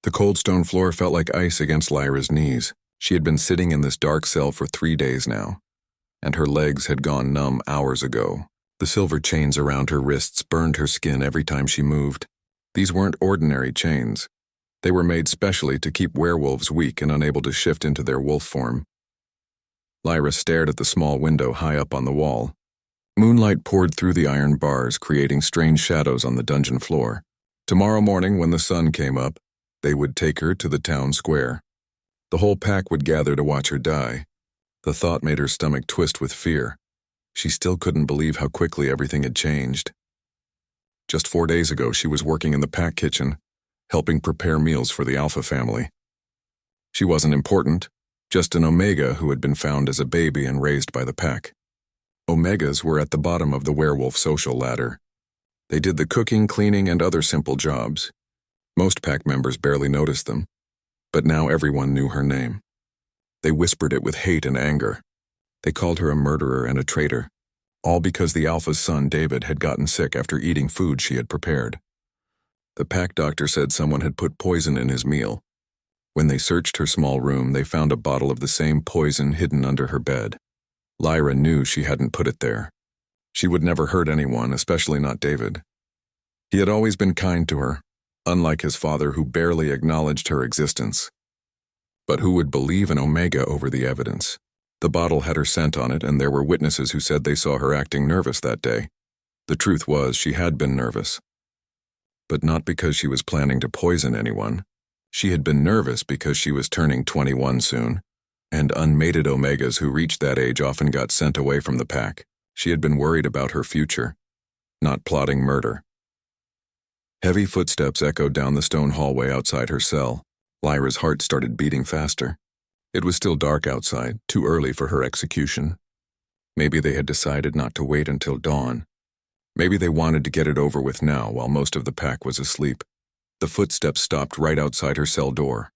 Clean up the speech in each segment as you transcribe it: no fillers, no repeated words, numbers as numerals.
The cold stone floor felt like ice against Lyra's knees. She had been sitting in this dark cell for 3 days now, and her legs had gone numb hours ago. The silver chains around her wrists burned her skin every time she moved. These weren't ordinary chains. They were made specially to keep werewolves weak and unable to shift into their wolf form. Lyra stared at the small window high up on the wall. Moonlight poured through the iron bars, creating strange shadows on the dungeon floor. Tomorrow morning, when the sun came up, they would take her to the town square. The whole pack would gather to watch her die. The thought made her stomach twist with fear. She still couldn't believe how quickly everything had changed. Just 4 days ago, she was working in the pack kitchen, helping prepare meals for the Alpha family. She wasn't important, just an Omega who had been found as a baby and raised by the pack. Omegas were at the bottom of the werewolf social ladder. They did the cooking, cleaning, and other simple jobs. Most pack members barely noticed them, but now everyone knew her name. They whispered it with hate and anger. They called her a murderer and a traitor, all because the Alpha's son, David, had gotten sick after eating food she had prepared. The pack doctor said someone had put poison in his meal. When they searched her small room, they found a bottle of the same poison hidden under her bed. Lyra knew she hadn't put it there. She would never hurt anyone, especially not David. He had always been kind to her, unlike his father who barely acknowledged her existence. But who would believe an Omega over the evidence? The bottle had her scent on it, and there were witnesses who said they saw her acting nervous that day. The truth was, she had been nervous. But not because she was planning to poison anyone. She had been nervous because she was turning 21 soon, and unmated Omegas who reached that age often got sent away from the pack. She had been worried about her future, not plotting murder. Heavy footsteps echoed down the stone hallway outside her cell. Lyra's heart started beating faster. It was still dark outside, too early for her execution. Maybe they had decided not to wait until dawn. Maybe they wanted to get it over with now while most of the pack was asleep. The footsteps stopped right outside her cell door.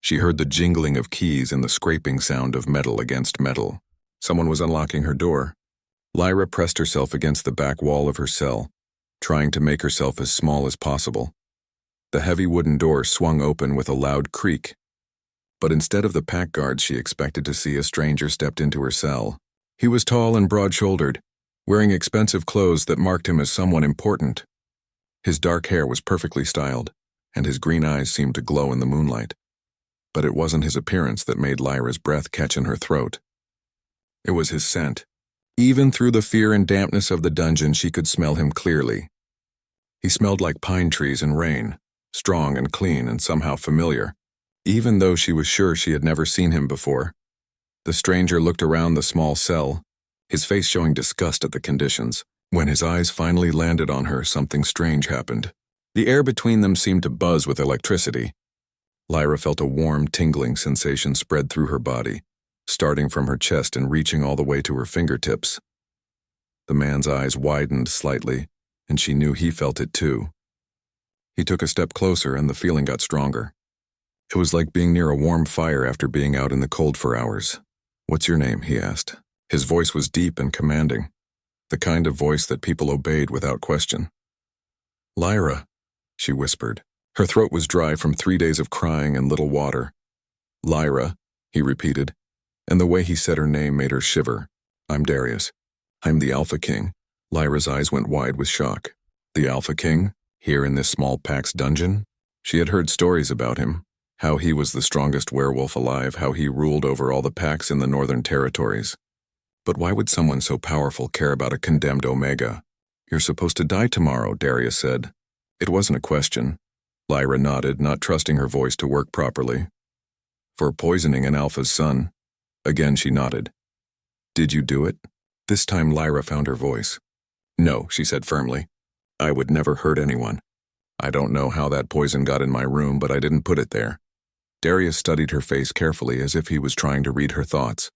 She heard the jingling of keys and the scraping sound of metal against metal. Someone was unlocking her door. Lyra pressed herself against the back wall of her cell, trying to make herself as small as possible. The heavy wooden door swung open with a loud creak. But instead of the pack guards she expected to see, a stranger stepped into her cell. He was tall and broad-shouldered, wearing expensive clothes that marked him as someone important. His dark hair was perfectly styled, and his green eyes seemed to glow in the moonlight. But it wasn't his appearance that made Lyra's breath catch in her throat. It was his scent. Even through the fear and dampness of the dungeon, she could smell him clearly. He smelled like pine trees and rain, strong and clean and somehow familiar, even though she was sure she had never seen him before. The stranger looked around the small cell, his face showing disgust at the conditions. When his eyes finally landed on her, something strange happened. The air between them seemed to buzz with electricity. Lyra felt a warm, tingling sensation spread through her body, starting from her chest and reaching all the way to her fingertips. The man's eyes widened slightly, and she knew he felt it too. He took a step closer, and the feeling got stronger. It was like being near a warm fire after being out in the cold for hours. "What's your name?" he asked. His voice was deep and commanding, the kind of voice that people obeyed without question. "Lyra," she whispered. Her throat was dry from 3 days of crying and little water. "Lyra," he repeated, and the way he said her name made her shiver. "I'm Darius. I'm the Alpha King." Lyra's eyes went wide with shock. The Alpha King? Here in this small pack's dungeon? She had heard stories about him, how he was the strongest werewolf alive, how he ruled over all the packs in the Northern Territories. But why would someone so powerful care about a condemned Omega? "You're supposed to die tomorrow," Darius said. It wasn't a question. Lyra nodded, not trusting her voice to work properly. "For poisoning an Alpha's son." Again she nodded. "Did you do it?" This time Lyra found her voice. "No," she said firmly. "I would never hurt anyone. I don't know how that poison got in my room, but I didn't put it there." Darius studied her face carefully as if he was trying to read her thoughts.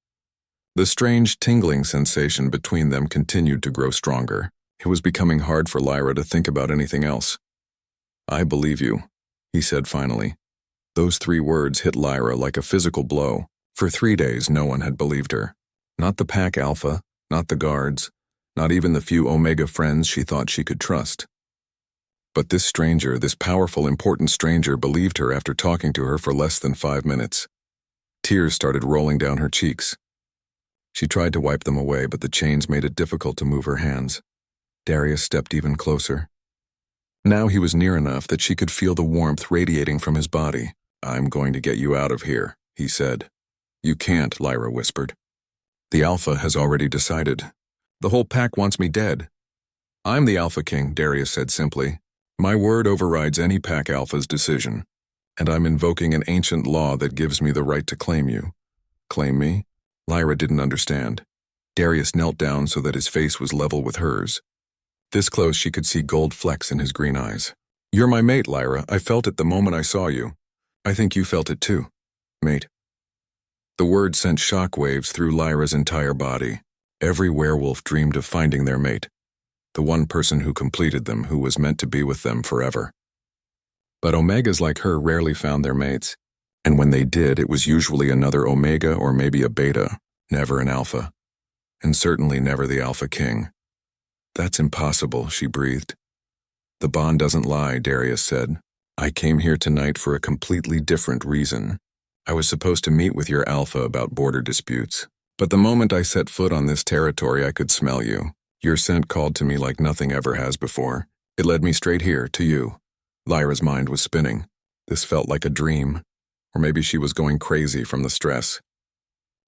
The strange tingling sensation between them continued to grow stronger. It was becoming hard for Lyra to think about anything else. "I believe you," he said finally. Those 3 words hit Lyra like a physical blow. For 3 days, no one had believed her. Not the pack Alpha, not the guards, not even the few Omega friends she thought she could trust. But this stranger, this powerful, important stranger, believed her after talking to her for less than 5 minutes. Tears started rolling down her cheeks. She tried to wipe them away, but the chains made it difficult to move her hands. Darius stepped even closer. Now he was near enough that she could feel the warmth radiating from his body. "I'm going to get you out of here," he said. "You can't," Lyra whispered. "The Alpha has already decided. The whole pack wants me dead." "I'm the Alpha King," Darius said simply. "My word overrides any pack Alpha's decision, and I'm invoking an ancient law that gives me the right to claim you." "Claim me?" Lyra didn't understand. Darius knelt down so that his face was level with hers. This close, she could see gold flecks in his green eyes. "You're my mate, Lyra. I felt it the moment I saw you. I think you felt it too, mate." The word sent shockwaves through Lyra's entire body. Every werewolf dreamed of finding their mate, the one person who completed them, who was meant to be with them forever. But Omegas like her rarely found their mates, and when they did, it was usually another Omega or maybe a Beta, never an Alpha, and certainly never the Alpha King. "That's impossible," she breathed. "The bond doesn't lie," Darius said. "I came here tonight for a completely different reason. I was supposed to meet with your Alpha about border disputes, but the moment I set foot on this territory, I could smell you. Your scent called to me like nothing ever has before. It led me straight here, to you." Lyra's mind was spinning. This felt like a dream, or maybe she was going crazy from the stress.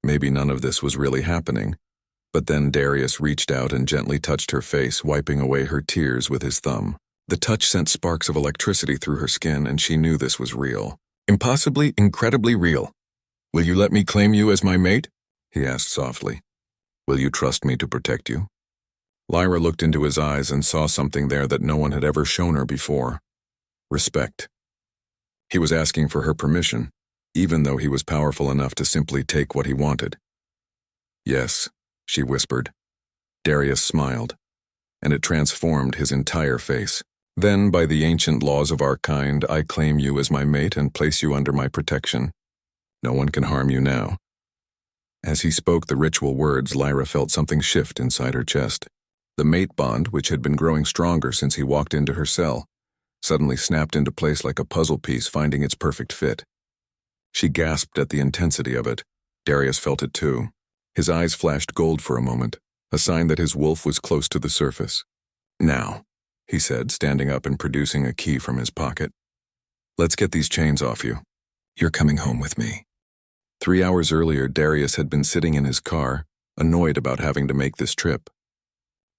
Maybe none of this was really happening. But then Darius reached out and gently touched her face, wiping away her tears with his thumb. The touch sent sparks of electricity through her skin, and she knew this was real. "Impossibly, incredibly real. Will you let me claim you as my mate?" he asked softly. "Will you trust me to protect you?" Lyra looked into his eyes and saw something there that no one had ever shown her before. Respect. He was asking for her permission, even though he was powerful enough to simply take what he wanted. "Yes," she whispered. Darius smiled, and it transformed his entire face. "Then, by the ancient laws of our kind, I claim you as my mate and place you under my protection. No one can harm you now." As he spoke the ritual words, Lyra felt something shift inside her chest. The mate bond, which had been growing stronger since he walked into her cell, suddenly snapped into place like a puzzle piece finding its perfect fit. She gasped at the intensity of it. Darius felt it too. His eyes flashed gold for a moment, a sign that his wolf was close to the surface. "Now," he said, standing up and producing a key from his pocket. "Let's get these chains off you. You're coming home with me." 3 hours earlier, Darius had been sitting in his car, annoyed about having to make this trip.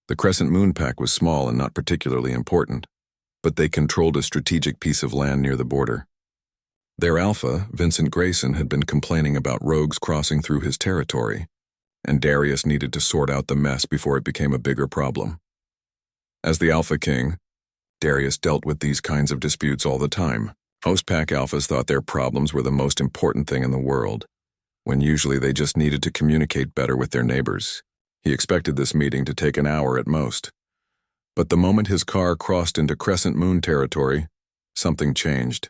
The Crescent Moon Pack was small and not particularly important, but they controlled a strategic piece of land near the border. Their Alpha, Vincent Grayson, had been complaining about rogues crossing through his territory, and Darius needed to sort out the mess before it became a bigger problem. As the Alpha King, Darius dealt with these kinds of disputes all the time. Most Pack Alphas thought their problems were the most important thing in the world, when usually they just needed to communicate better with their neighbors. He expected this meeting to take an hour at most. But the moment his car crossed into Crescent Moon territory, something changed.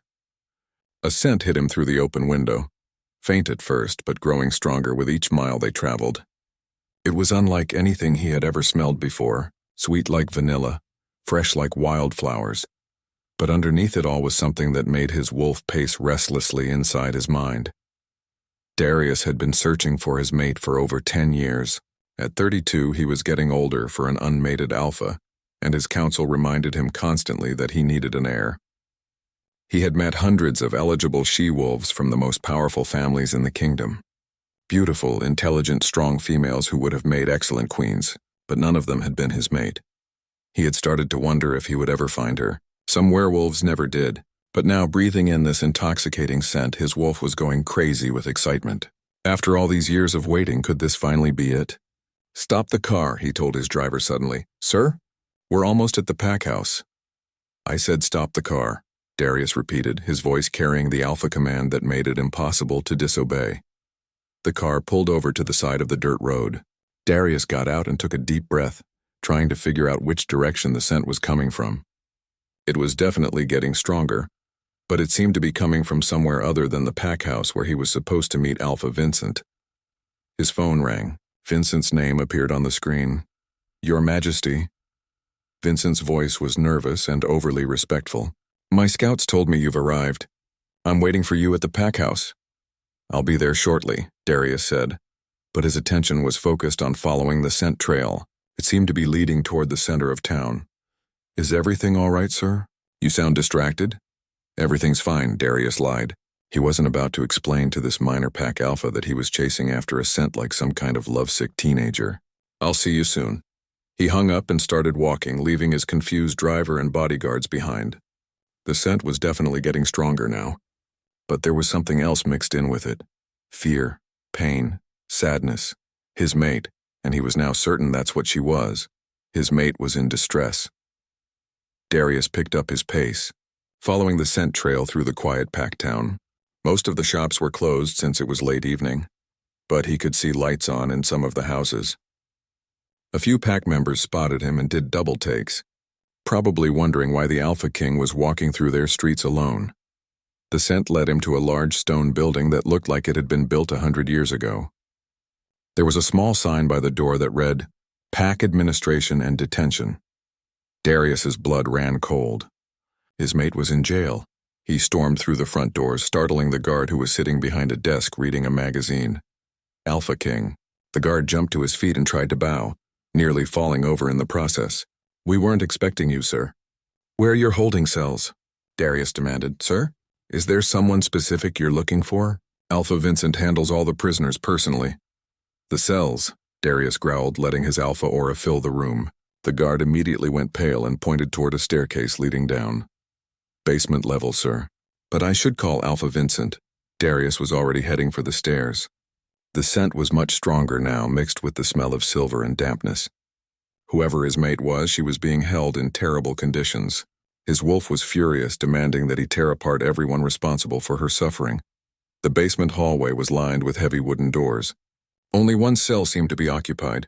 A scent hit him through the open window, faint at first, but growing stronger with each mile they traveled. It was unlike anything he had ever smelled before, sweet like vanilla, fresh like wildflowers. But underneath it all was something that made his wolf pace restlessly inside his mind. Darius had been searching for his mate for over 10 years. At 32, he was getting older for an unmated alpha, and his counsel reminded him constantly that he needed an heir. He had met hundreds of eligible she-wolves from the most powerful families in the kingdom. Beautiful, intelligent, strong females who would have made excellent queens, but none of them had been his mate. He had started to wonder if he would ever find her. Some werewolves never did, but now breathing in this intoxicating scent, his wolf was going crazy with excitement. After all these years of waiting, could this finally be it? "Stop the car," he told his driver suddenly. "Sir? We're almost at the pack house." "I said stop the car," Darius repeated, his voice carrying the alpha command that made it impossible to disobey. The car pulled over to the side of the dirt road. Darius got out and took a deep breath, trying to figure out which direction the scent was coming from. It was definitely getting stronger, but it seemed to be coming from somewhere other than the pack house where he was supposed to meet Alpha Vincent. His phone rang. Vincent's name appeared on the screen. "Your Majesty." Vincent's voice was nervous and overly respectful. My scouts told me you've arrived. I'm waiting for you at the pack house. I'll be there shortly, Darius said, but his attention was focused on following the scent trail. It seemed to be leading toward the center of town. Is everything all right, sir? You sound distracted? Everything's fine, Darius lied. He wasn't about to explain to this minor pack alpha that he was chasing after a scent like some kind of lovesick teenager. I'll see you soon. He hung up and started walking, leaving his confused driver and bodyguards behind. The scent was definitely getting stronger now, but there was something else mixed in with it. Fear, pain, sadness. His mate, and he was now certain that's what she was. His mate was in distress. Darius picked up his pace, following the scent trail through the quiet pack town. Most of the shops were closed since it was late evening, but he could see lights on in some of the houses. A few pack members spotted him and did double takes, probably wondering why the Alpha King was walking through their streets alone. The scent led him to a large stone building that looked like it had been built 100 years ago. There was a small sign by the door that read, Pack Administration and Detention. Darius's blood ran cold. His mate was in jail. He stormed through the front doors, startling the guard who was sitting behind a desk reading a magazine. Alpha King. The guard jumped to his feet and tried to bow, nearly falling over in the process. We weren't expecting you, sir. Where are your holding cells? Darius demanded. Sir? Is there someone specific you're looking for? Alpha Vincent handles all the prisoners personally. The cells, Darius growled, letting his alpha aura fill the room. The guard immediately went pale and pointed toward a staircase leading down. Basement level, sir. But I should call Alpha Vincent. Darius was already heading for the stairs. The scent was much stronger now, mixed with the smell of silver and dampness. Whoever his mate was, she was being held in terrible conditions. His wolf was furious, demanding that he tear apart everyone responsible for her suffering. The basement hallway was lined with heavy wooden doors. Only one cell seemed to be occupied.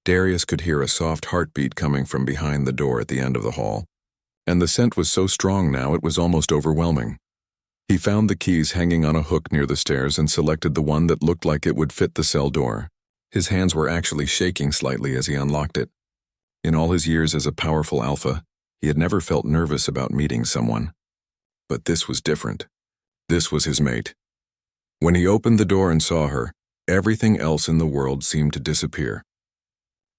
Darius could hear a soft heartbeat coming from behind the door at the end of the hall. And the scent was so strong now it was almost overwhelming. He found the keys hanging on a hook near the stairs and selected the one that looked like it would fit the cell door. His hands were actually shaking slightly as he unlocked it. In all his years as a powerful alpha, he had never felt nervous about meeting someone. But this was different. This was his mate. When he opened the door and saw her, everything else in the world seemed to disappear.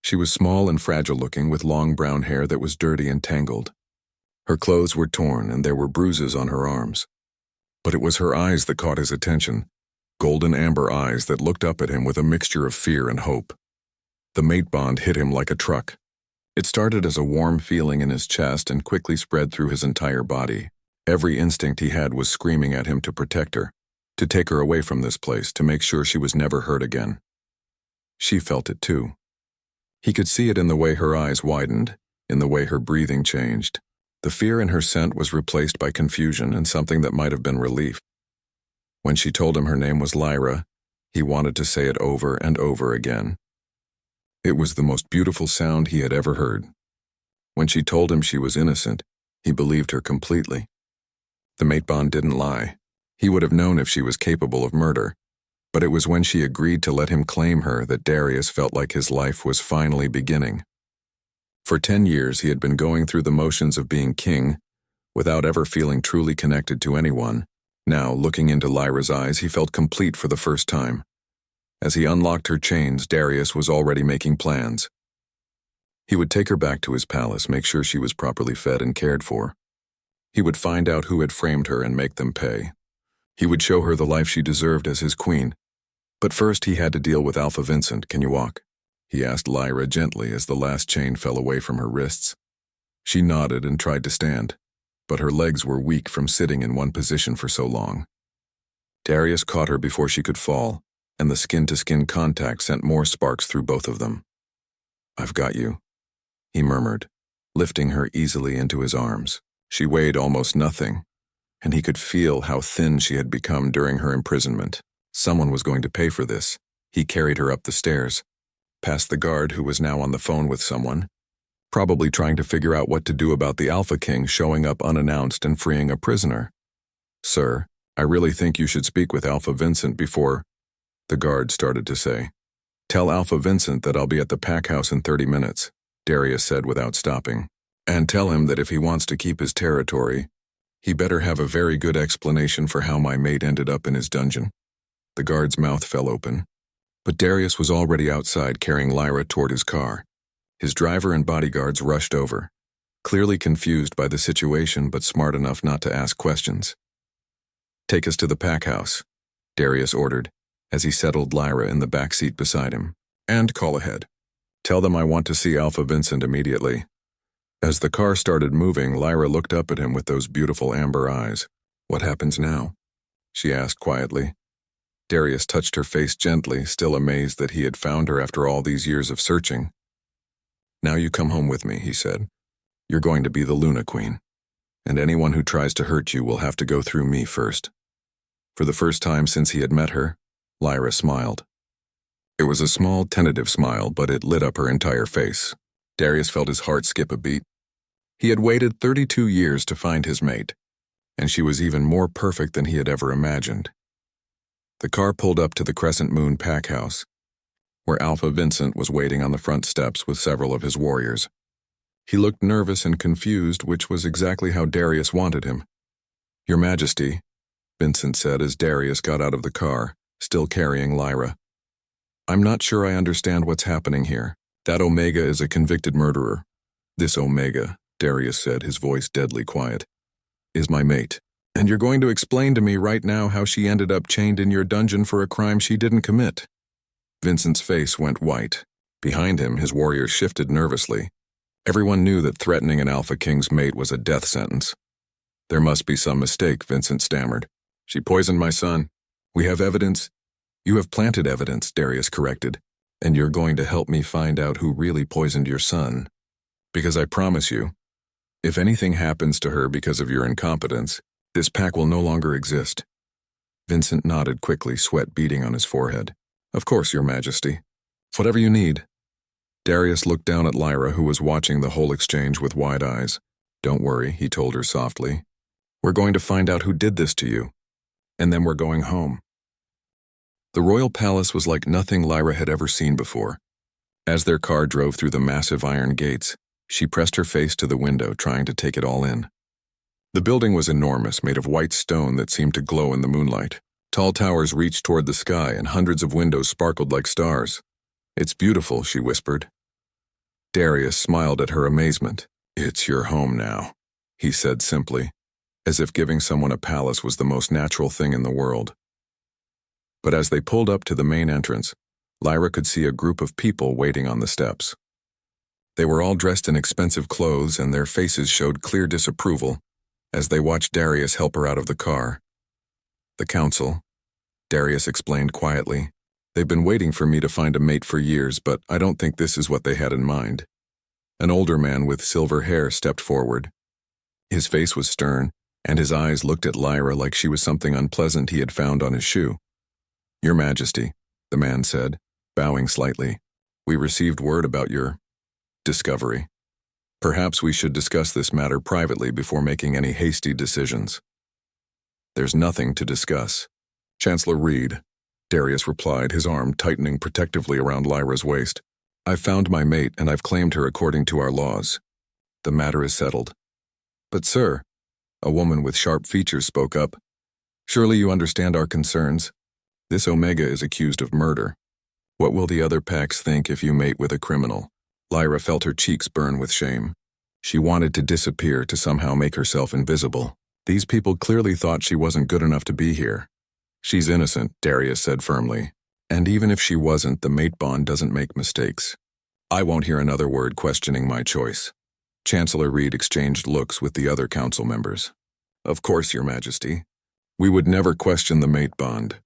She was small and fragile-looking, with long brown hair that was dirty and tangled. Her clothes were torn and there were bruises on her arms. But it was her eyes that caught his attention, golden amber eyes that looked up at him with a mixture of fear and hope. The mate bond hit him like a truck. It started as a warm feeling in his chest and quickly spread through his entire body. Every instinct he had was screaming at him to protect her, to take her away from this place, to make sure she was never hurt again. She felt it too. He could see it in the way her eyes widened, in the way her breathing changed. The fear in her scent was replaced by confusion and something that might have been relief. When she told him her name was Lyra, he wanted to say it over and over again. It was the most beautiful sound he had ever heard. When she told him she was innocent, he believed her completely. The mate bond didn't lie. He would have known if she was capable of murder. But it was when she agreed to let him claim her that Darius felt like his life was finally beginning. For 10 years he had been going through the motions of being king, without ever feeling truly connected to anyone. Now, looking into Lyra's eyes, he felt complete for the first time. As he unlocked her chains, Darius was already making plans. He would take her back to his palace, make sure she was properly fed and cared for. He would find out who had framed her and make them pay. He would show her the life she deserved as his queen. But first he had to deal with Alpha Vincent. Can you walk? He asked Lyra gently as the last chain fell away from her wrists. She nodded and tried to stand, but her legs were weak from sitting in one position for so long. Darius caught her before she could fall, and the skin-to-skin contact sent more sparks through both of them. I've got you, he murmured, lifting her easily into his arms. She weighed almost nothing, and he could feel how thin she had become during her imprisonment. Someone was going to pay for this. He carried her up the stairs, past the guard who was now on the phone with someone, probably trying to figure out what to do about the Alpha King showing up unannounced and freeing a prisoner. Sir, I really think you should speak with Alpha Vincent before, the guard started to say. Tell Alpha Vincent that I'll be at the pack house in 30 minutes, Darius said without stopping. And tell him that if he wants to keep his territory, he better have a very good explanation for how my mate ended up in his dungeon. The guard's mouth fell open, but Darius was already outside carrying Lyra toward his car. His driver and bodyguards rushed over, clearly confused by the situation but smart enough not to ask questions. "Take us to the pack house," Darius ordered, as he settled Lyra in the back seat beside him. "And call ahead. Tell them I want to see Alpha Vincent immediately." As the car started moving, Lyra looked up at him with those beautiful amber eyes. "What happens now?" she asked quietly. Darius touched her face gently, still amazed that he had found her after all these years of searching. "Now you come home with me," he said. "You're going to be the Luna Queen, and anyone who tries to hurt you will have to go through me first." For the first time since he had met her, Lyra smiled. It was a small, tentative smile, but it lit up her entire face. Darius felt his heart skip a beat. He had waited 32 years to find his mate, and she was even more perfect than he had ever imagined. The car pulled up to the Crescent Moon pack house, where Alpha Vincent was waiting on the front steps with several of his warriors. He looked nervous and confused, which was exactly how Darius wanted him. "Your Majesty," Vincent said as Darius got out of the car, still carrying Lyra. "I'm not sure I understand what's happening here. That Omega is a convicted murderer. This Omega," Darius said, his voice deadly quiet, "is my mate. And you're going to explain to me right now how she ended up chained in your dungeon for a crime she didn't commit." Vincent's face went white. Behind him, his warriors shifted nervously. Everyone knew that threatening an Alpha King's mate was a death sentence. "There must be some mistake," Vincent stammered. "She poisoned my son. We have evidence." "You have planted evidence," Darius corrected, "and you're going to help me find out who really poisoned your son. Because I promise you, if anything happens to her because of your incompetence, this pack will no longer exist." Vincent nodded quickly, sweat beading on his forehead. "Of course, Your Majesty. Whatever you need." Darius looked down at Lyra, who was watching the whole exchange with wide eyes. "Don't worry," he told her softly. "We're going to find out who did this to you, and then we're going home." The royal palace was like nothing Lyra had ever seen before. As their car drove through the massive iron gates, she pressed her face to the window, trying to take it all in. The building was enormous, made of white stone that seemed to glow in the moonlight. Tall towers reached toward the sky, and hundreds of windows sparkled like stars. "It's beautiful," she whispered. Darius smiled at her amazement. "It's your home now," he said simply, as if giving someone a palace was the most natural thing in the world. But as they pulled up to the main entrance, Lyra could see a group of people waiting on the steps. They were all dressed in expensive clothes, and their faces showed clear disapproval as they watched Darius help her out of the car. "The council," Darius explained quietly. "They've been waiting for me to find a mate for years, but I don't think this is what they had in mind." An older man with silver hair stepped forward. His face was stern, and his eyes looked at Lyra like she was something unpleasant he had found on his shoe. "Your Majesty," the man said, bowing slightly, "we received word about your discovery. Perhaps we should discuss this matter privately before making any hasty decisions." "There's nothing to discuss. Chancellor Reed," Darius replied, his arm tightening protectively around Lyra's waist. "I've found my mate, and I've claimed her according to our laws. The matter is settled." "But sir," a woman with sharp features spoke up, "surely you understand our concerns. This Omega is accused of murder. What will the other packs think if you mate with a criminal?" Lyra felt her cheeks burn with shame. She wanted to disappear, to somehow make herself invisible. These people clearly thought she wasn't good enough to be here. "She's innocent," Darius said firmly. "And even if she wasn't, the mate bond doesn't make mistakes. I won't hear another word questioning my choice." Chancellor Reed exchanged looks with the other council members. "Of course, Your Majesty. We would never question the mate bond.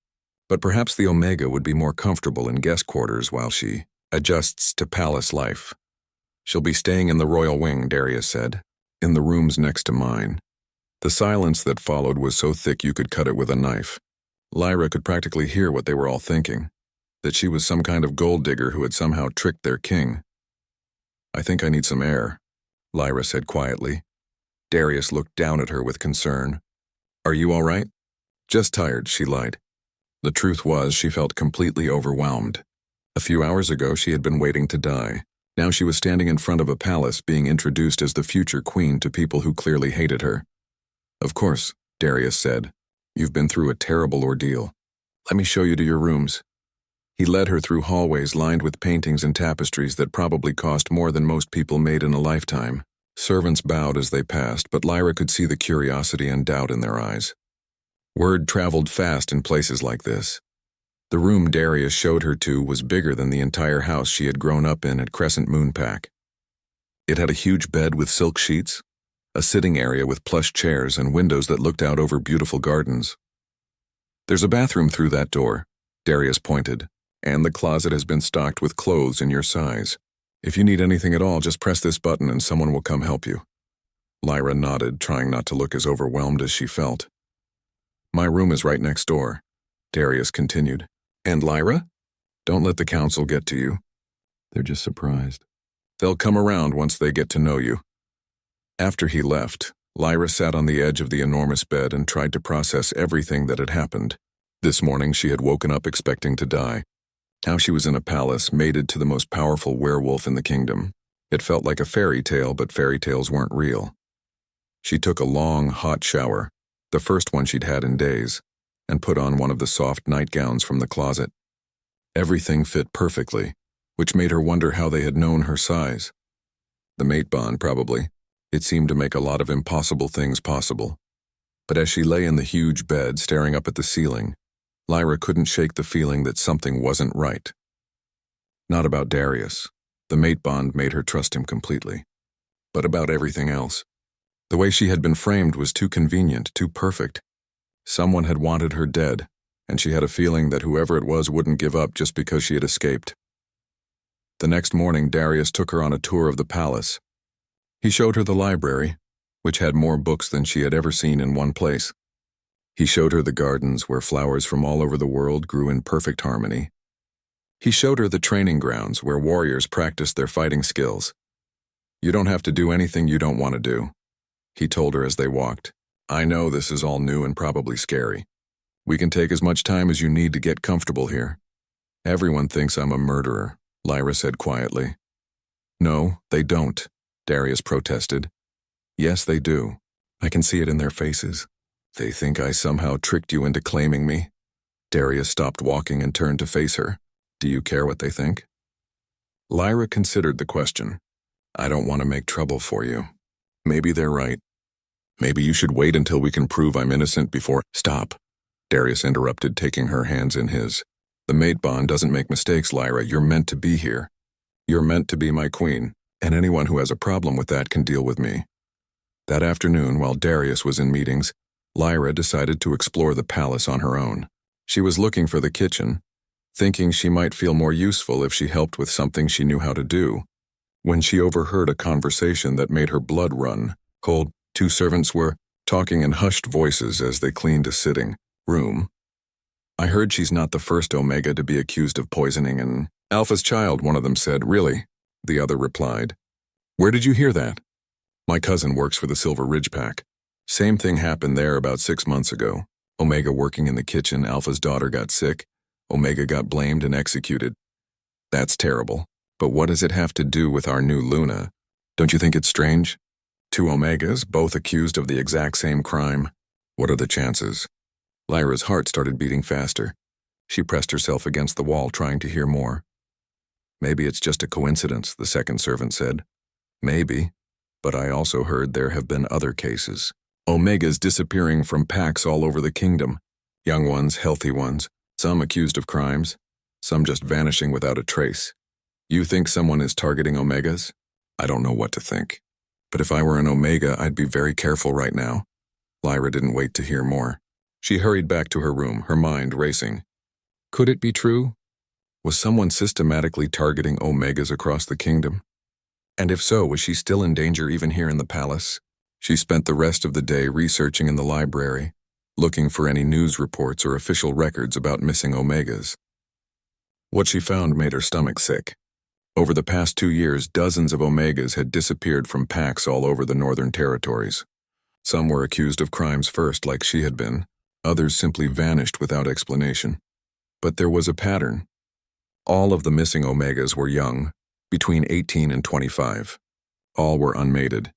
But perhaps the Omega would be more comfortable in guest quarters while she adjusts to palace life." "She'll be staying in the royal wing," Darius said, "in the rooms next to mine." The silence that followed was so thick you could cut it with a knife. Lyra could practically hear what they were all thinking, that she was some kind of gold digger who had somehow tricked their king. "I think I need some air," Lyra said quietly. Darius looked down at her with concern. "Are you all right?" "Just tired," she lied. The truth was, she felt completely overwhelmed. A few hours ago, she had been waiting to die. Now she was standing in front of a palace being introduced as the future queen to people who clearly hated her. "Of course," Darius said. "You've been through a terrible ordeal. Let me show you to your rooms." He led her through hallways lined with paintings and tapestries that probably cost more than most people made in a lifetime. Servants bowed as they passed, but Lyra could see the curiosity and doubt in their eyes. Word traveled fast in places like this. The room Darius showed her to was bigger than the entire house she had grown up in at Crescent Moonpack. It had a huge bed with silk sheets, a sitting area with plush chairs and windows that looked out over beautiful gardens. "There's a bathroom through that door," Darius pointed, "and the closet has been stocked with clothes in your size. If you need anything at all, just press this button and someone will come help you." Lyra nodded, trying not to look as overwhelmed as she felt. "My room is right next door," Darius continued. "And Lyra? Don't let the council get to you. They're just surprised. They'll come around once they get to know you." After he left, Lyra sat on the edge of the enormous bed and tried to process everything that had happened. This morning she had woken up expecting to die. Now she was in a palace mated to the most powerful werewolf in the kingdom. It felt like a fairy tale, but fairy tales weren't real. She took a long, hot shower, the first one she'd had in days, and put on one of the soft nightgowns from the closet. Everything fit perfectly, which made her wonder how they had known her size. The mate bond, probably. It seemed to make a lot of impossible things possible. But as she lay in the huge bed staring up at the ceiling, Lyra couldn't shake the feeling that something wasn't right. Not about Darius. The mate bond made her trust him completely. But about everything else. The way she had been framed was too convenient, too perfect. Someone had wanted her dead, and she had a feeling that whoever it was wouldn't give up just because she had escaped. The next morning, Darius took her on a tour of the palace. He showed her the library, which had more books than she had ever seen in one place. He showed her the gardens where flowers from all over the world grew in perfect harmony. He showed her the training grounds where warriors practiced their fighting skills. "You don't have to do anything you don't want to do," he told her as they walked. "I know this is all new and probably scary. We can take as much time as you need to get comfortable here." "Everyone thinks I'm a murderer," Lyra said quietly. "No, they don't," Darius protested. "Yes, they do. I can see it in their faces. They think I somehow tricked you into claiming me." Darius stopped walking and turned to face her. "Do you care what they think?" Lyra considered the question. "I don't want to make trouble for you. Maybe they're right. Maybe you should wait until we can prove I'm innocent before—" "Stop," Darius interrupted, taking her hands in his. "The mate bond doesn't make mistakes, Lyra. You're meant to be here. You're meant to be my queen, and anyone who has a problem with that can deal with me." That afternoon, while Darius was in meetings, Lyra decided to explore the palace on her own. She was looking for the kitchen, thinking she might feel more useful if she helped with something she knew how to do, when she overheard a conversation that made her blood run cold. Two servants were talking in hushed voices as they cleaned a sitting room. "I heard she's not the first Omega to be accused of poisoning and Alpha's child," one of them said. "Really?" the other replied. "Where did you hear that?" "My cousin works for the Silver Ridge Pack. Same thing happened there about 6 months ago. Omega working in the kitchen, Alpha's daughter got sick. Omega got blamed and executed." "That's terrible. But what does it have to do with our new Luna? Don't you think it's strange? 2 Omegas, both accused of the exact same crime. What are the chances?" Lyra's heart started beating faster. She pressed herself against the wall, trying to hear more. "Maybe it's just a coincidence," the second servant said. "Maybe, but I also heard there have been other cases. Omegas disappearing from packs all over the kingdom. Young ones, healthy ones, some accused of crimes, some just vanishing without a trace. You think someone is targeting Omegas? I don't know what to think. But if I were an Omega, I'd be very careful right now." Lyra didn't wait to hear more. She hurried back to her room, her mind racing. Could it be true? Was someone systematically targeting Omegas across the kingdom? And if so, was she still in danger even here in the palace? She spent the rest of the day researching in the library, looking for any news reports or official records about missing Omegas. What she found made her stomach sick. Over the past 2 years, dozens of Omegas had disappeared from packs all over the Northern Territories. Some were accused of crimes first, like she had been. Others simply vanished without explanation. But there was a pattern. All of the missing Omegas were young, between 18 and 25. All were unmated,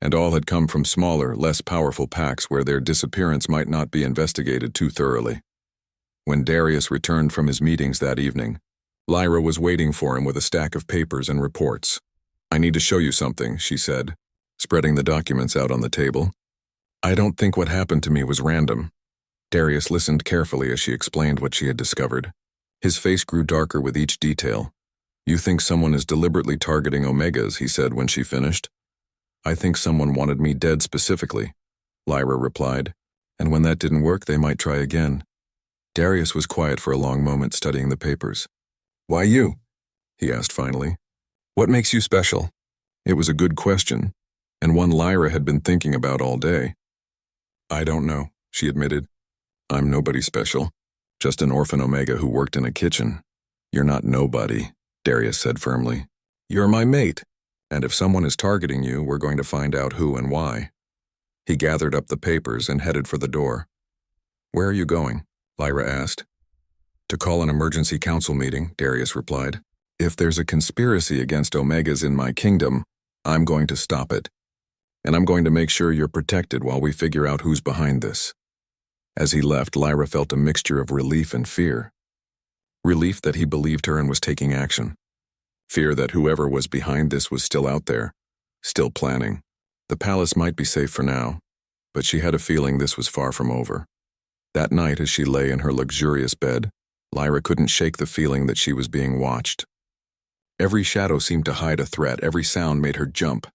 and all had come from smaller, less powerful packs where their disappearance might not be investigated too thoroughly. When Darius returned from his meetings that evening, Lyra was waiting for him with a stack of papers and reports. "I need to show you something," she said, spreading the documents out on the table. "I don't think what happened to me was random." Darius listened carefully as she explained what she had discovered. His face grew darker with each detail. "You think someone is deliberately targeting Omegas," he said when she finished. "I think someone wanted me dead specifically," Lyra replied, "and when that didn't work, they might try again." Darius was quiet for a long moment studying the papers. "Why you?" he asked finally. "What makes you special?" It was a good question, and one Lyra had been thinking about all day. "I don't know," she admitted. "I'm nobody special, just an orphan Omega who worked in a kitchen." "You're not nobody," Darius said firmly. "You're my mate, and if someone is targeting you, we're going to find out who and why." He gathered up the papers and headed for the door. "Where are you going?" Lyra asked. "To call an emergency council meeting," Darius replied. "If there's a conspiracy against Omegas in my kingdom, I'm going to stop it. And I'm going to make sure you're protected while we figure out who's behind this." As he left, Lyra felt a mixture of relief and fear. Relief that he believed her and was taking action. Fear that whoever was behind this was still out there, still planning. The palace might be safe for now, but she had a feeling this was far from over. That night, as she lay in her luxurious bed, Lyra couldn't shake the feeling that she was being watched. Every shadow seemed to hide a threat, every sound made her jump.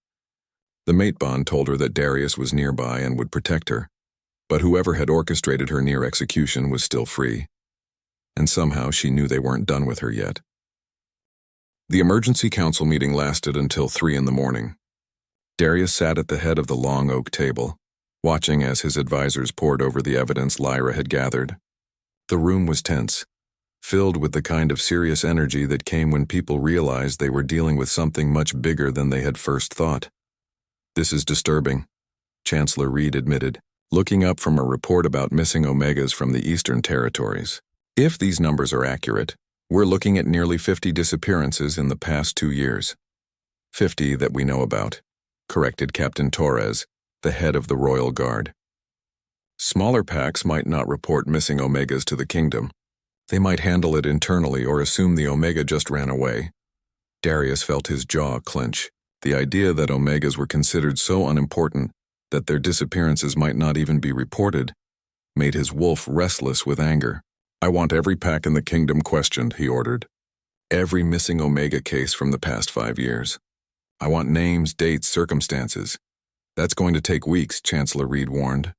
The mate bond told her that Darius was nearby and would protect her, but whoever had orchestrated her near execution was still free. And somehow she knew they weren't done with her yet. The emergency council meeting lasted until 3 in the morning. Darius sat at the head of the long oak table, watching as his advisors pored over the evidence Lyra had gathered. The room was tense, filled with the kind of serious energy that came when people realized they were dealing with something much bigger than they had first thought. "This is disturbing," Chancellor Reed admitted, looking up from a report about missing Omegas from the Eastern Territories. "If these numbers are accurate, we're looking at nearly 50 disappearances in the past 2 years. 50 that we know about," corrected Captain Torres, the head of the Royal Guard. Smaller packs might not report missing Omegas to the kingdom. They might handle it internally or assume the Omega just ran away. Darius felt his jaw clench. The idea that Omegas were considered so unimportant that their disappearances might not even be reported made his wolf restless with anger. "I want every pack in the kingdom questioned," he ordered. "Every missing Omega case from the past 5 years. I want names, dates, circumstances." "That's going to take weeks," Chancellor Reed warned.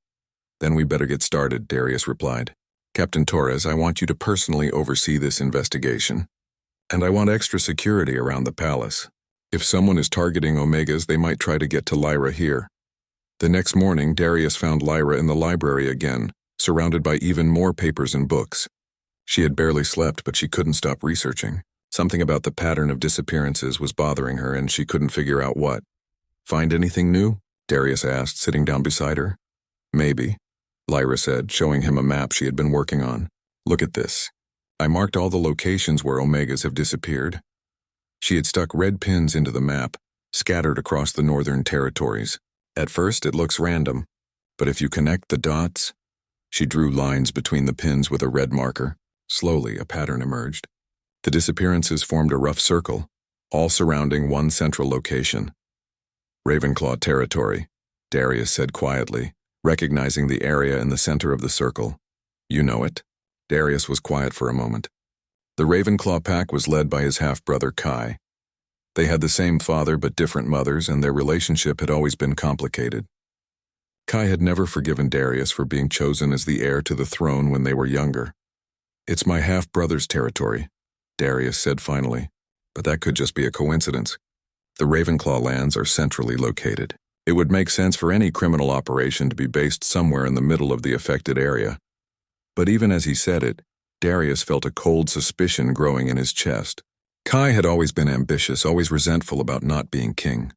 "Then we better get started," Darius replied. "Captain Torres, I want you to personally oversee this investigation. And I want extra security around the palace. If someone is targeting Omegas, they might try to get to Lyra here." The next morning, Darius found Lyra in the library again, surrounded by even more papers and books. She had barely slept, but she couldn't stop researching. Something about the pattern of disappearances was bothering her, and she couldn't figure out what. "Find anything new?" Darius asked, sitting down beside her. "Maybe," Lyra said, showing him a map she had been working on. "Look at this. I marked all the locations where Omegas have disappeared." She had stuck red pins into the map, scattered across the Northern Territories. "At first, it looks random, but if you connect the dots..." She drew lines between the pins with a red marker. Slowly, a pattern emerged. The disappearances formed a rough circle, all surrounding one central location. "Ravenclaw territory," Darius said quietly, recognizing the area in the center of the circle. "You know it?" Darius was quiet for a moment. The Ravenclaw pack was led by his half-brother Kai. They had the same father but different mothers, and their relationship had always been complicated. Kai had never forgiven Darius for being chosen as the heir to the throne when they were younger. "It's my half-brother's territory," Darius said finally, "but that could just be a coincidence. The Ravenclaw lands are centrally located. It would make sense for any criminal operation to be based somewhere in the middle of the affected area." But even as he said it, Darius felt a cold suspicion growing in his chest. Kai had always been ambitious, always resentful about not being king.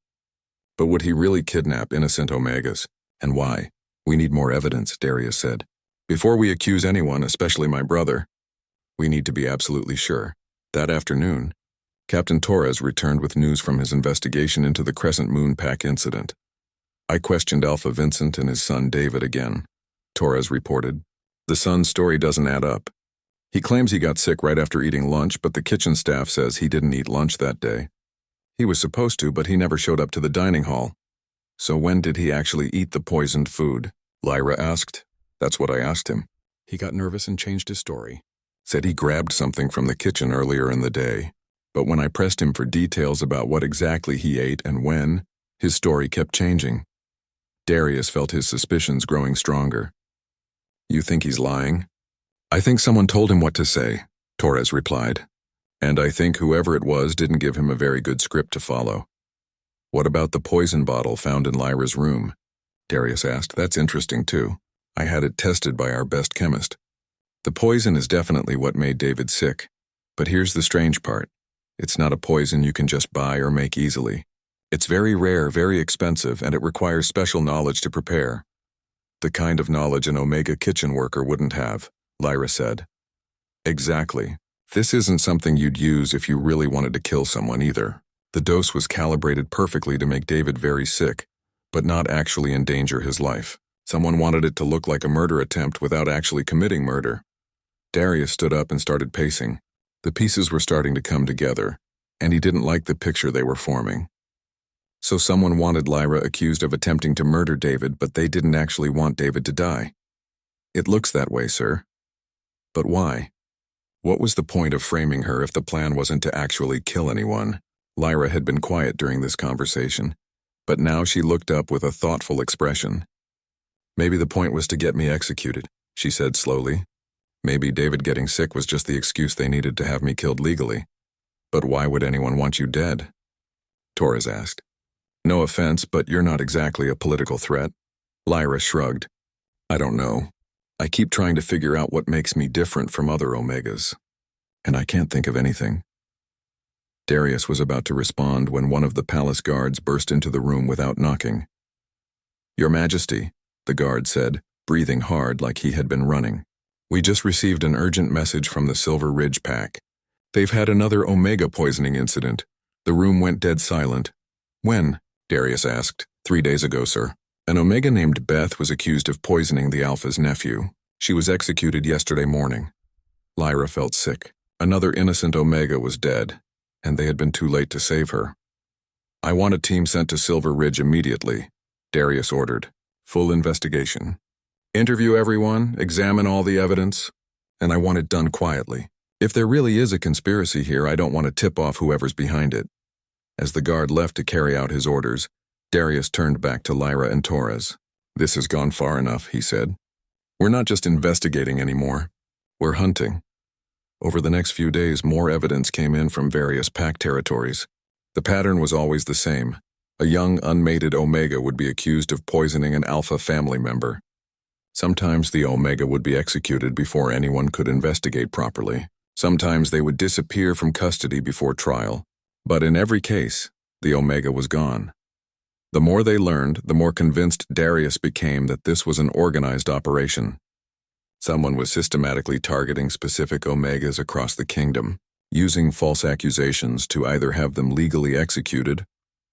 But would he really kidnap innocent Omegas? And why? "We need more evidence," Darius said. "Before we accuse anyone, especially my brother, we need to be absolutely sure." That afternoon, Captain Torres returned with news from his investigation into the Crescent Moon Pack incident. I questioned Alpha Vincent and his son David again, Torres reported. The son's story doesn't add up. He claims he got sick right after eating lunch, but the kitchen staff says he didn't eat lunch that day. He was supposed to, but he never showed up to the dining hall. So when did he actually eat the poisoned food? Lyra asked. That's what I asked him. He got nervous and changed his story. Said he grabbed something from the kitchen earlier in the day. But when I pressed him for details about what exactly he ate and when, his story kept changing. Darius felt his suspicions growing stronger. You think he's lying? I think someone told him what to say, Torres replied. And I think whoever it was didn't give him a very good script to follow. What about the poison bottle found in Lyra's room? Darius asked. That's interesting too. I had it tested by our best chemist. The poison is definitely what made David sick. But here's the strange part. It's not a poison you can just buy or make easily. It's very rare, very expensive, and it requires special knowledge to prepare. The kind of knowledge an Omega kitchen worker wouldn't have, Lyra said. Exactly. This isn't something you'd use if you really wanted to kill someone either. The dose was calibrated perfectly to make David very sick, but not actually endanger his life. Someone wanted it to look like a murder attempt without actually committing murder. Darius stood up and started pacing. The pieces were starting to come together, and he didn't like the picture they were forming. So someone wanted Lyra accused of attempting to murder David, but they didn't actually want David to die. It looks that way, sir. But why? What was the point of framing her if the plan wasn't to actually kill anyone? Lyra had been quiet during this conversation, but now she looked up with a thoughtful expression. Maybe the point was to get me executed, she said slowly. Maybe David getting sick was just the excuse they needed to have me killed legally. But why would anyone want you dead? Torres asked. No offense, but you're not exactly a political threat. Lyra shrugged. I don't know. I keep trying to figure out what makes me different from other Omegas, and I can't think of anything. Darius was about to respond when one of the palace guards burst into the room without knocking. Your Majesty, the guard said, breathing hard like he had been running. We just received an urgent message from the Silver Ridge Pack. They've had another Omega poisoning incident. The room went dead silent. When? Darius asked. 3 days ago, sir. An Omega named Beth was accused of poisoning the Alpha's nephew. She was executed yesterday morning. Lyra felt sick. Another innocent Omega was dead, and they had been too late to save her. I want a team sent to Silver Ridge immediately, Darius ordered. Full investigation. Interview everyone, examine all the evidence, and I want it done quietly. If there really is a conspiracy here, I don't want to tip off whoever's behind it. As the guard left to carry out his orders, Darius turned back to Lyra and Torres. This has gone far enough, he said. We're not just investigating anymore. We're hunting. Over the next few days, more evidence came in from various pack territories. The pattern was always the same. A young, unmated Omega would be accused of poisoning an Alpha family member. Sometimes the Omega would be executed before anyone could investigate properly. Sometimes they would disappear from custody before trial. But in every case, the Omega was gone. The more they learned, the more convinced Darius became that this was an organized operation. Someone was systematically targeting specific Omegas across the kingdom, using false accusations to either have them legally executed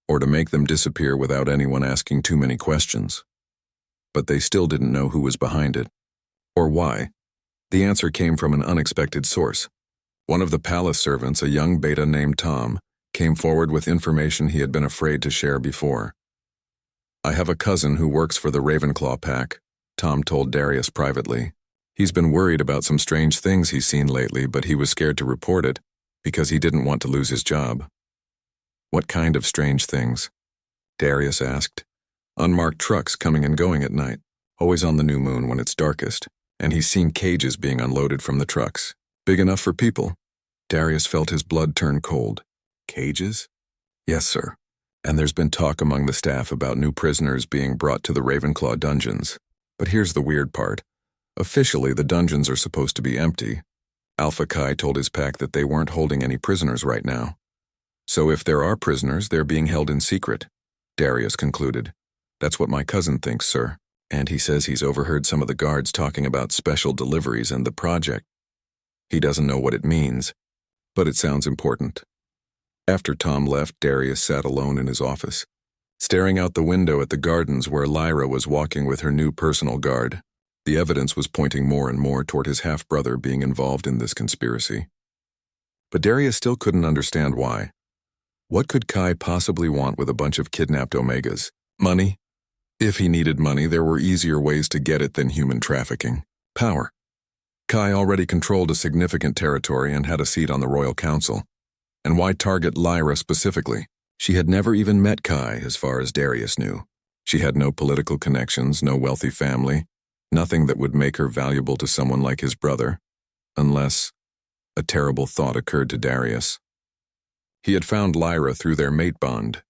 or to make them disappear without anyone asking too many questions. But they still didn't know who was behind it, or why. The answer came from an unexpected source. One of the palace servants, a young beta named Tom, came forward with information he had been afraid to share before. I have a cousin who works for the Ravenclaw Pack, Tom told Darius privately. He's been worried about some strange things he's seen lately, but he was scared to report it because he didn't want to lose his job. What kind of strange things? Darius asked. Unmarked trucks coming and going at night, always on the new moon when it's darkest, and he's seen cages being unloaded from the trucks. Big enough for people. Darius felt his blood turn cold. Cages? Yes, sir. And there's been talk among the staff about new prisoners being brought to the Ravenclaw dungeons. But here's the weird part. Officially, the dungeons are supposed to be empty. Alpha Chi told his pack that they weren't holding any prisoners right now. So if there are prisoners, they're being held in secret, Darius concluded. That's what my cousin thinks, sir. And he says he's overheard some of the guards talking about special deliveries and the project. He doesn't know what it means, but it sounds important. After Tom left, Darius sat alone in his office, staring out the window at the gardens where Lyra was walking with her new personal guard. The evidence was pointing more and more toward his half-brother being involved in this conspiracy. But Darius still couldn't understand why. What could Kai possibly want with a bunch of kidnapped Omegas? Money? If he needed money, there were easier ways to get it than human trafficking. Power. Kai already controlled a significant territory and had a seat on the Royal Council. And why target Lyra specifically? She had never even met Kai, as far as Darius knew. She had no political connections, no wealthy family, nothing that would make her valuable to someone like his brother, unless a terrible thought occurred to Darius. He had found Lyra through their mate bond,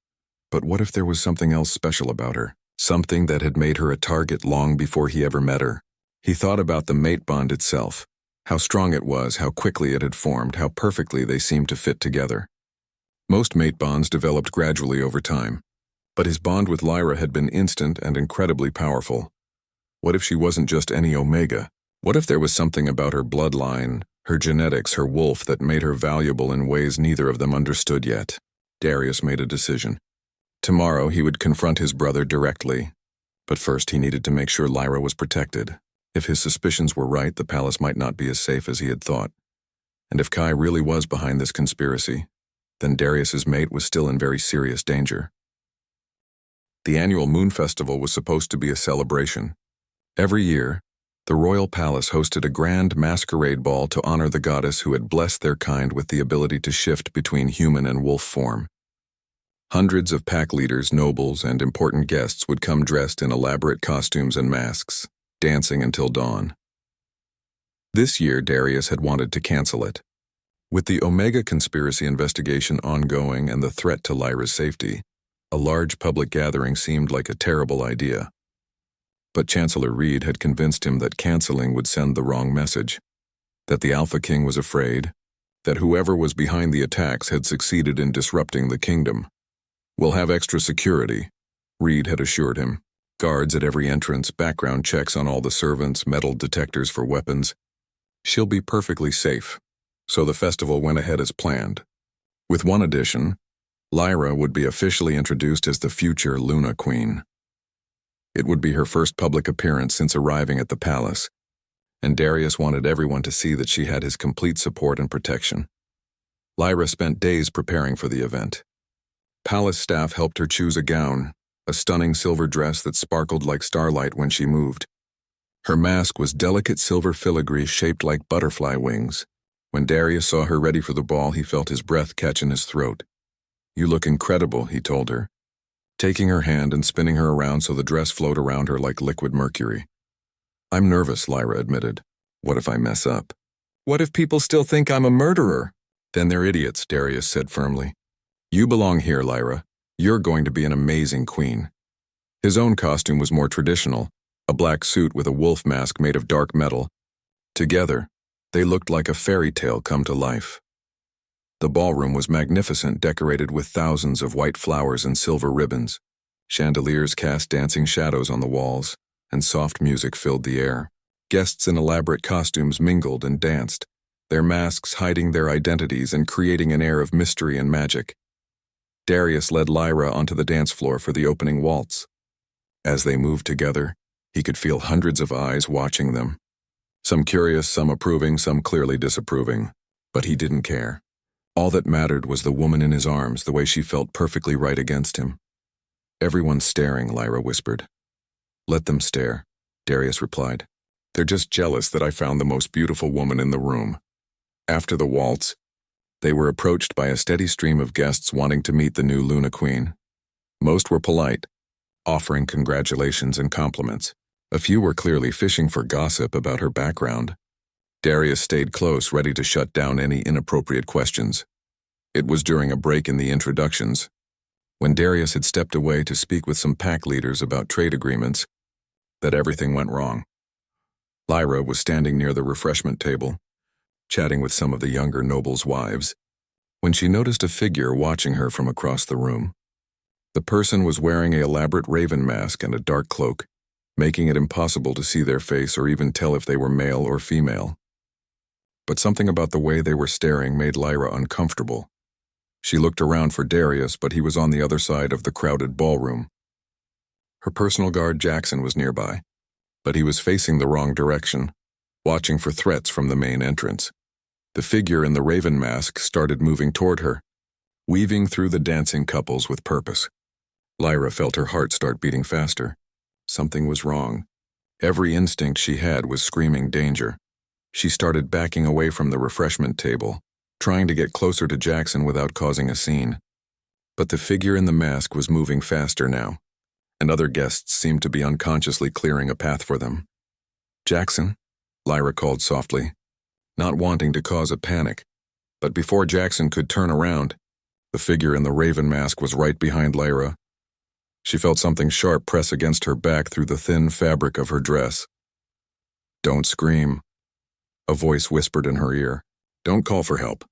but what if there was something else special about her? Something that had made her a target long before he ever met her. He thought about the mate bond itself, how strong it was, how quickly it had formed, how perfectly they seemed to fit together. Most mate bonds developed gradually over time, but his bond with Lyra had been instant and incredibly powerful. What if she wasn't just any Omega? What if there was something about her bloodline, her genetics, her wolf that made her valuable in ways neither of them understood yet? Darius made a decision. Tomorrow he would confront his brother directly, but first he needed to make sure Lyra was protected. If his suspicions were right, the palace might not be as safe as he had thought. And if Kai really was behind this conspiracy, then Darius's mate was still in very serious danger. The annual Moon Festival was supposed to be a celebration. Every year, the royal palace hosted a grand masquerade ball to honor the goddess who had blessed their kind with the ability to shift between human and wolf form. Hundreds of pack leaders, nobles, and important guests would come dressed in elaborate costumes and masks, dancing until dawn. This year, Darius had wanted to cancel it. With the Omega conspiracy investigation ongoing and the threat to Lyra's safety, a large public gathering seemed like a terrible idea. But Chancellor Reed had convinced him that canceling would send the wrong message, that the Alpha King was afraid, that whoever was behind the attacks had succeeded in disrupting the kingdom. "We'll have extra security," Reed had assured him. "Guards at every entrance, background checks on all the servants, metal detectors for weapons. She'll be perfectly safe." So the festival went ahead as planned. With one addition, Lyra would be officially introduced as the future Luna Queen. It would be her first public appearance since arriving at the palace, and Darius wanted everyone to see that she had his complete support and protection. Lyra spent days preparing for the event. Palace staff helped her choose a gown, a stunning silver dress that sparkled like starlight when she moved. Her mask was delicate silver filigree shaped like butterfly wings. When Darius saw her ready for the ball, he felt his breath catch in his throat. "You look incredible," he told her, taking her hand and spinning her around so the dress flowed around her like liquid mercury. "I'm nervous," Lyra admitted. "What if I mess up? What if people still think I'm a murderer?" "Then they're idiots," Darius said firmly. "You belong here, Lyra. You're going to be an amazing queen." His own costume was more traditional, a black suit with a wolf mask made of dark metal. Together, they looked like a fairy tale come to life. The ballroom was magnificent, decorated with thousands of white flowers and silver ribbons. Chandeliers cast dancing shadows on the walls, and soft music filled the air. Guests in elaborate costumes mingled and danced, their masks hiding their identities and creating an air of mystery and magic. Darius led Lyra onto the dance floor for the opening waltz. As they moved together, he could feel hundreds of eyes watching them. Some curious, some approving, some clearly disapproving. But he didn't care. All that mattered was the woman in his arms, the way she felt perfectly right against him. "Everyone's staring," Lyra whispered. "Let them stare," Darius replied. "They're just jealous that I found the most beautiful woman in the room." After the waltz, they were approached by a steady stream of guests wanting to meet the new Luna Queen. Most were polite, offering congratulations and compliments. A few were clearly fishing for gossip about her background. Darius stayed close, ready to shut down any inappropriate questions. It was during a break in the introductions, when Darius had stepped away to speak with some pack leaders about trade agreements, that everything went wrong. Lyra was standing near the refreshment table, chatting with some of the younger nobles' wives, when she noticed a figure watching her from across the room. The person was wearing an elaborate raven mask and a dark cloak, making it impossible to see their face or even tell if they were male or female. But something about the way they were staring made Lyra uncomfortable. She looked around for Darius, but he was on the other side of the crowded ballroom. Her personal guard Jackson was nearby, but he was facing the wrong direction, watching for threats from the main entrance. The figure in the raven mask started moving toward her, weaving through the dancing couples with purpose. Lyra felt her heart start beating faster. Something was wrong. Every instinct she had was screaming danger. She started backing away from the refreshment table, trying to get closer to Jackson without causing a scene. But the figure in the mask was moving faster now, and other guests seemed to be unconsciously clearing a path for them. "Jackson," Lyra called softly, not wanting to cause a panic. But before Jackson could turn around, the figure in the raven mask was right behind Lyra. She felt something sharp press against her back through the thin fabric of her dress. "Don't scream," a voice whispered in her ear. "Don't call for help.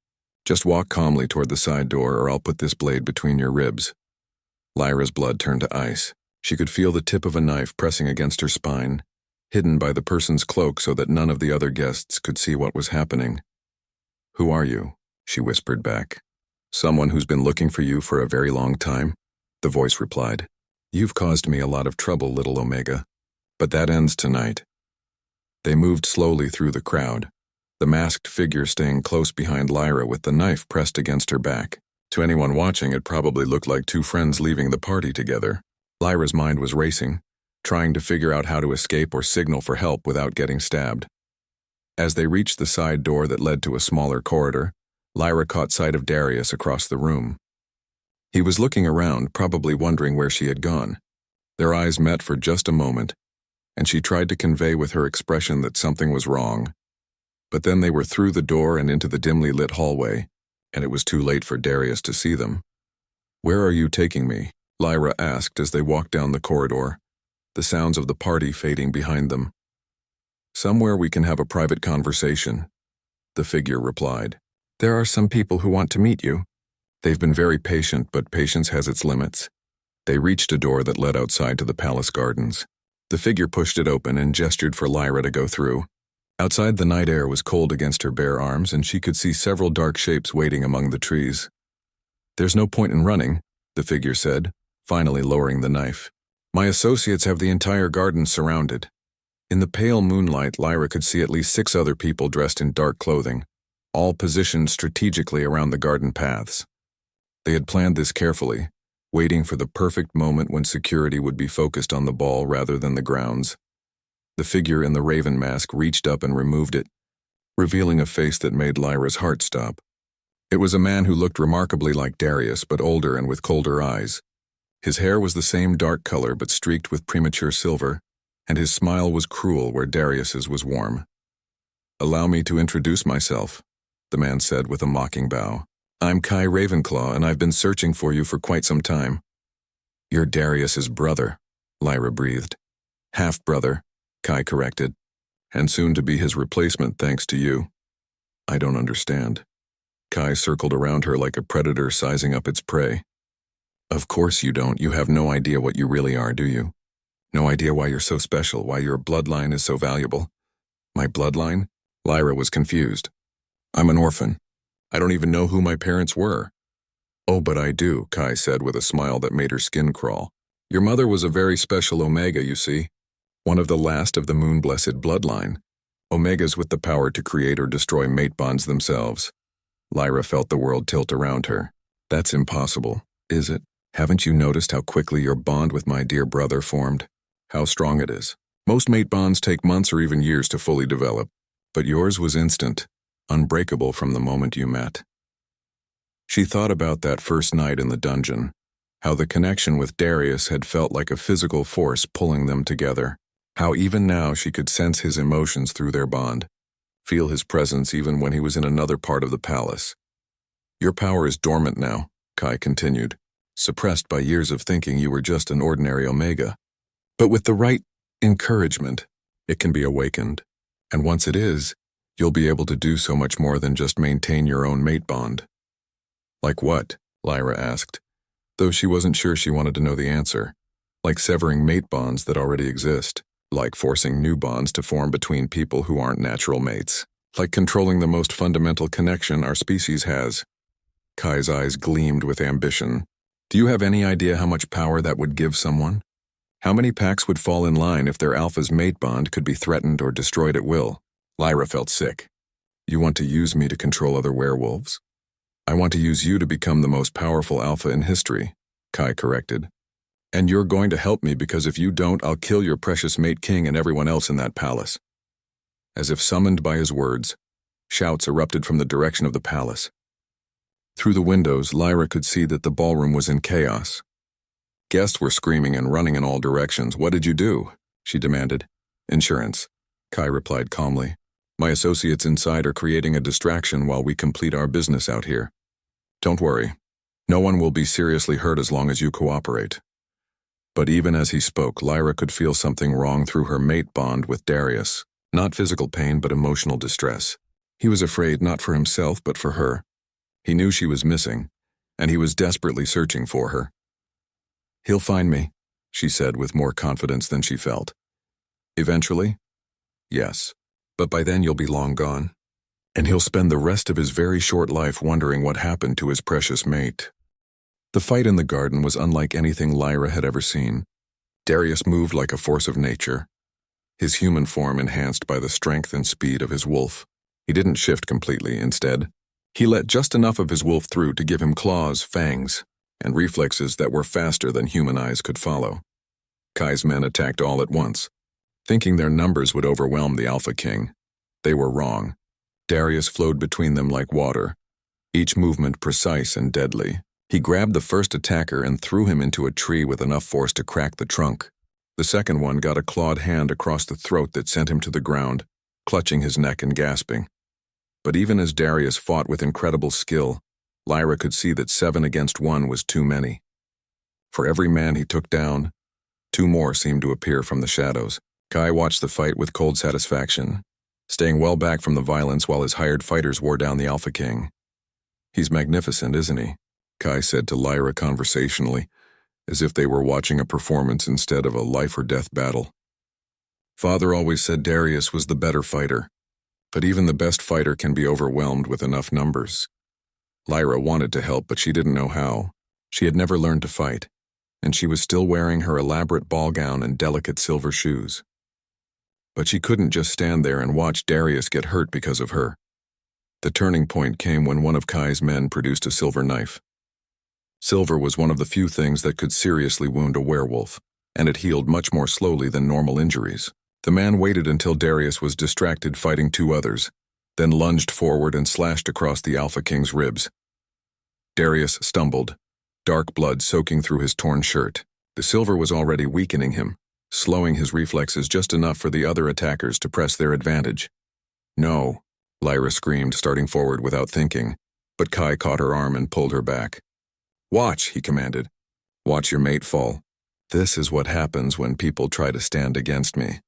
Just walk calmly toward the side door, or I'll put this blade between your ribs." Lyra's blood turned to ice. She could feel the tip of a knife pressing against her spine, hidden by the person's cloak so that none of the other guests could see what was happening. "Who are you?" she whispered back. "Someone who's been looking for you for a very long time," the voice replied. "You've caused me a lot of trouble, little Omega, but that ends tonight." They moved slowly through the crowd, the masked figure staying close behind Lyra with the knife pressed against her back. To anyone watching, it probably looked like two friends leaving the party together. Lyra's mind was racing, trying to figure out how to escape or signal for help without getting stabbed. As they reached the side door that led to a smaller corridor, Lyra caught sight of Darius across the room. He was looking around, probably wondering where she had gone. Their eyes met for just a moment, and she tried to convey with her expression that something was wrong. But then they were through the door and into the dimly lit hallway, and it was too late for Darius to see them. "Where are you taking me?" Lyra asked as they walked down the corridor, the sounds of the party fading behind them. "Somewhere we can have a private conversation," the figure replied. "There are some people who want to meet you." They've been very patient, but patience has its limits. They reached a door that led outside to the palace gardens. The figure pushed it open and gestured for Lyra to go through. Outside, the night air was cold against her bare arms, and she could see several dark shapes waiting among the trees. "There's no point in running," the figure said, finally lowering the knife. "My associates have the entire garden surrounded." In the pale moonlight, Lyra could see at least 6 other people dressed in dark clothing, all positioned strategically around the garden paths. They had planned this carefully, waiting for the perfect moment when security would be focused on the ball rather than the grounds. The figure in the raven mask reached up and removed it, revealing a face that made Lyra's heart stop. It was a man who looked remarkably like Darius, but older and with colder eyes. His hair was the same dark color but streaked with premature silver, and his smile was cruel where Darius's was warm. "Allow me to introduce myself," the man said with a mocking bow. "I'm Kai Ravenclaw, and I've been searching for you for quite some time." "You're Darius's brother," Lyra breathed. "Half-brother," Kai corrected, "and soon to be his replacement thanks to you." "I don't understand." Kai circled around her like a predator sizing up its prey. "Of course you don't. You have no idea what you really are, do you? No idea why you're so special, why your bloodline is so valuable." "My bloodline?" Lyra was confused. "I'm an orphan. I don't even know who my parents were." "Oh, but I do," Kai said with a smile that made her skin crawl. "Your mother was a very special Omega, you see. One of the last of the moon-blessed bloodline. Omegas with the power to create or destroy mate bonds themselves." Lyra felt the world tilt around her. "That's impossible, is it? Haven't you noticed how quickly your bond with my dear brother formed? How strong it is. Most mate bonds take months or even years to fully develop, but yours was instant, unbreakable from the moment you met." She thought about that first night in the dungeon, how the connection with Darius had felt like a physical force pulling them together, how even now she could sense his emotions through their bond, feel his presence even when he was in another part of the palace. "Your power is dormant now," Kai continued, "suppressed by years of thinking you were just an ordinary Omega. But with the right encouragement, it can be awakened. And once it is, you'll be able to do so much more than just maintain your own mate bond." "Like what?" Lyra asked, though she wasn't sure she wanted to know the answer. "Like severing mate bonds that already exist. Like forcing new bonds to form between people who aren't natural mates. Like controlling the most fundamental connection our species has." Kai's eyes gleamed with ambition. Do you have any idea how much power that would give someone? How many packs would fall in line if their alpha's mate bond could be threatened or destroyed at will? Lyra felt sick. You want to use me to control other werewolves? I want to use you to become the most powerful alpha in history, Kai corrected. And you're going to help me because if you don't, I'll kill your precious mate king and everyone else in that palace. As if summoned by his words, shouts erupted from the direction of the palace. Through the windows, Lyra could see that the ballroom was in chaos. Guests were screaming and running in all directions. What did you do? She demanded. Insurance, Kai replied calmly. My associates inside are creating a distraction while we complete our business out here. Don't worry. No one will be seriously hurt as long as you cooperate. But even as he spoke, Lyra could feel something wrong through her mate bond with Darius. Not physical pain, but emotional distress. He was afraid not for himself, but for her. He knew she was missing, and he was desperately searching for her. He'll find me, she said with more confidence than she felt. Eventually? Yes, but by then you'll be long gone. And he'll spend the rest of his very short life wondering what happened to his precious mate. The fight in the garden was unlike anything Lyra had ever seen. Darius moved like a force of nature, his human form enhanced by the strength and speed of his wolf. He didn't shift completely, instead. He let just enough of his wolf through to give him claws, fangs, and reflexes that were faster than human eyes could follow. Kai's men attacked all at once, thinking their numbers would overwhelm the Alpha King. They were wrong. Darius flowed between them like water, each movement precise and deadly. He grabbed the first attacker and threw him into a tree with enough force to crack the trunk. The second one got a clawed hand across the throat that sent him to the ground, clutching his neck and gasping. But even as Darius fought with incredible skill, Lyra could see that 7 against 1 was too many. For every man he took down, 2 more seemed to appear from the shadows. Kai watched the fight with cold satisfaction, staying well back from the violence while his hired fighters wore down the Alpha King. He's magnificent, isn't he? Kai said to Lyra conversationally, as if they were watching a performance instead of a life-or-death battle. Father always said Darius was the better fighter, but even the best fighter can be overwhelmed with enough numbers. Lyra wanted to help, but she didn't know how. She had never learned to fight, and she was still wearing her elaborate ball gown and delicate silver shoes. But she couldn't just stand there and watch Darius get hurt because of her. The turning point came when one of Kai's men produced a silver knife. Silver was one of the few things that could seriously wound a werewolf, and it healed much more slowly than normal injuries. The man waited until Darius was distracted fighting 2 others, then lunged forward and slashed across the Alpha King's ribs. Darius stumbled, dark blood soaking through his torn shirt. The silver was already weakening him, slowing his reflexes just enough for the other attackers to press their advantage. No, Lyra screamed, starting forward without thinking, but Kai caught her arm and pulled her back. Watch, he commanded. Watch your mate fall. This is what happens when people try to stand against me.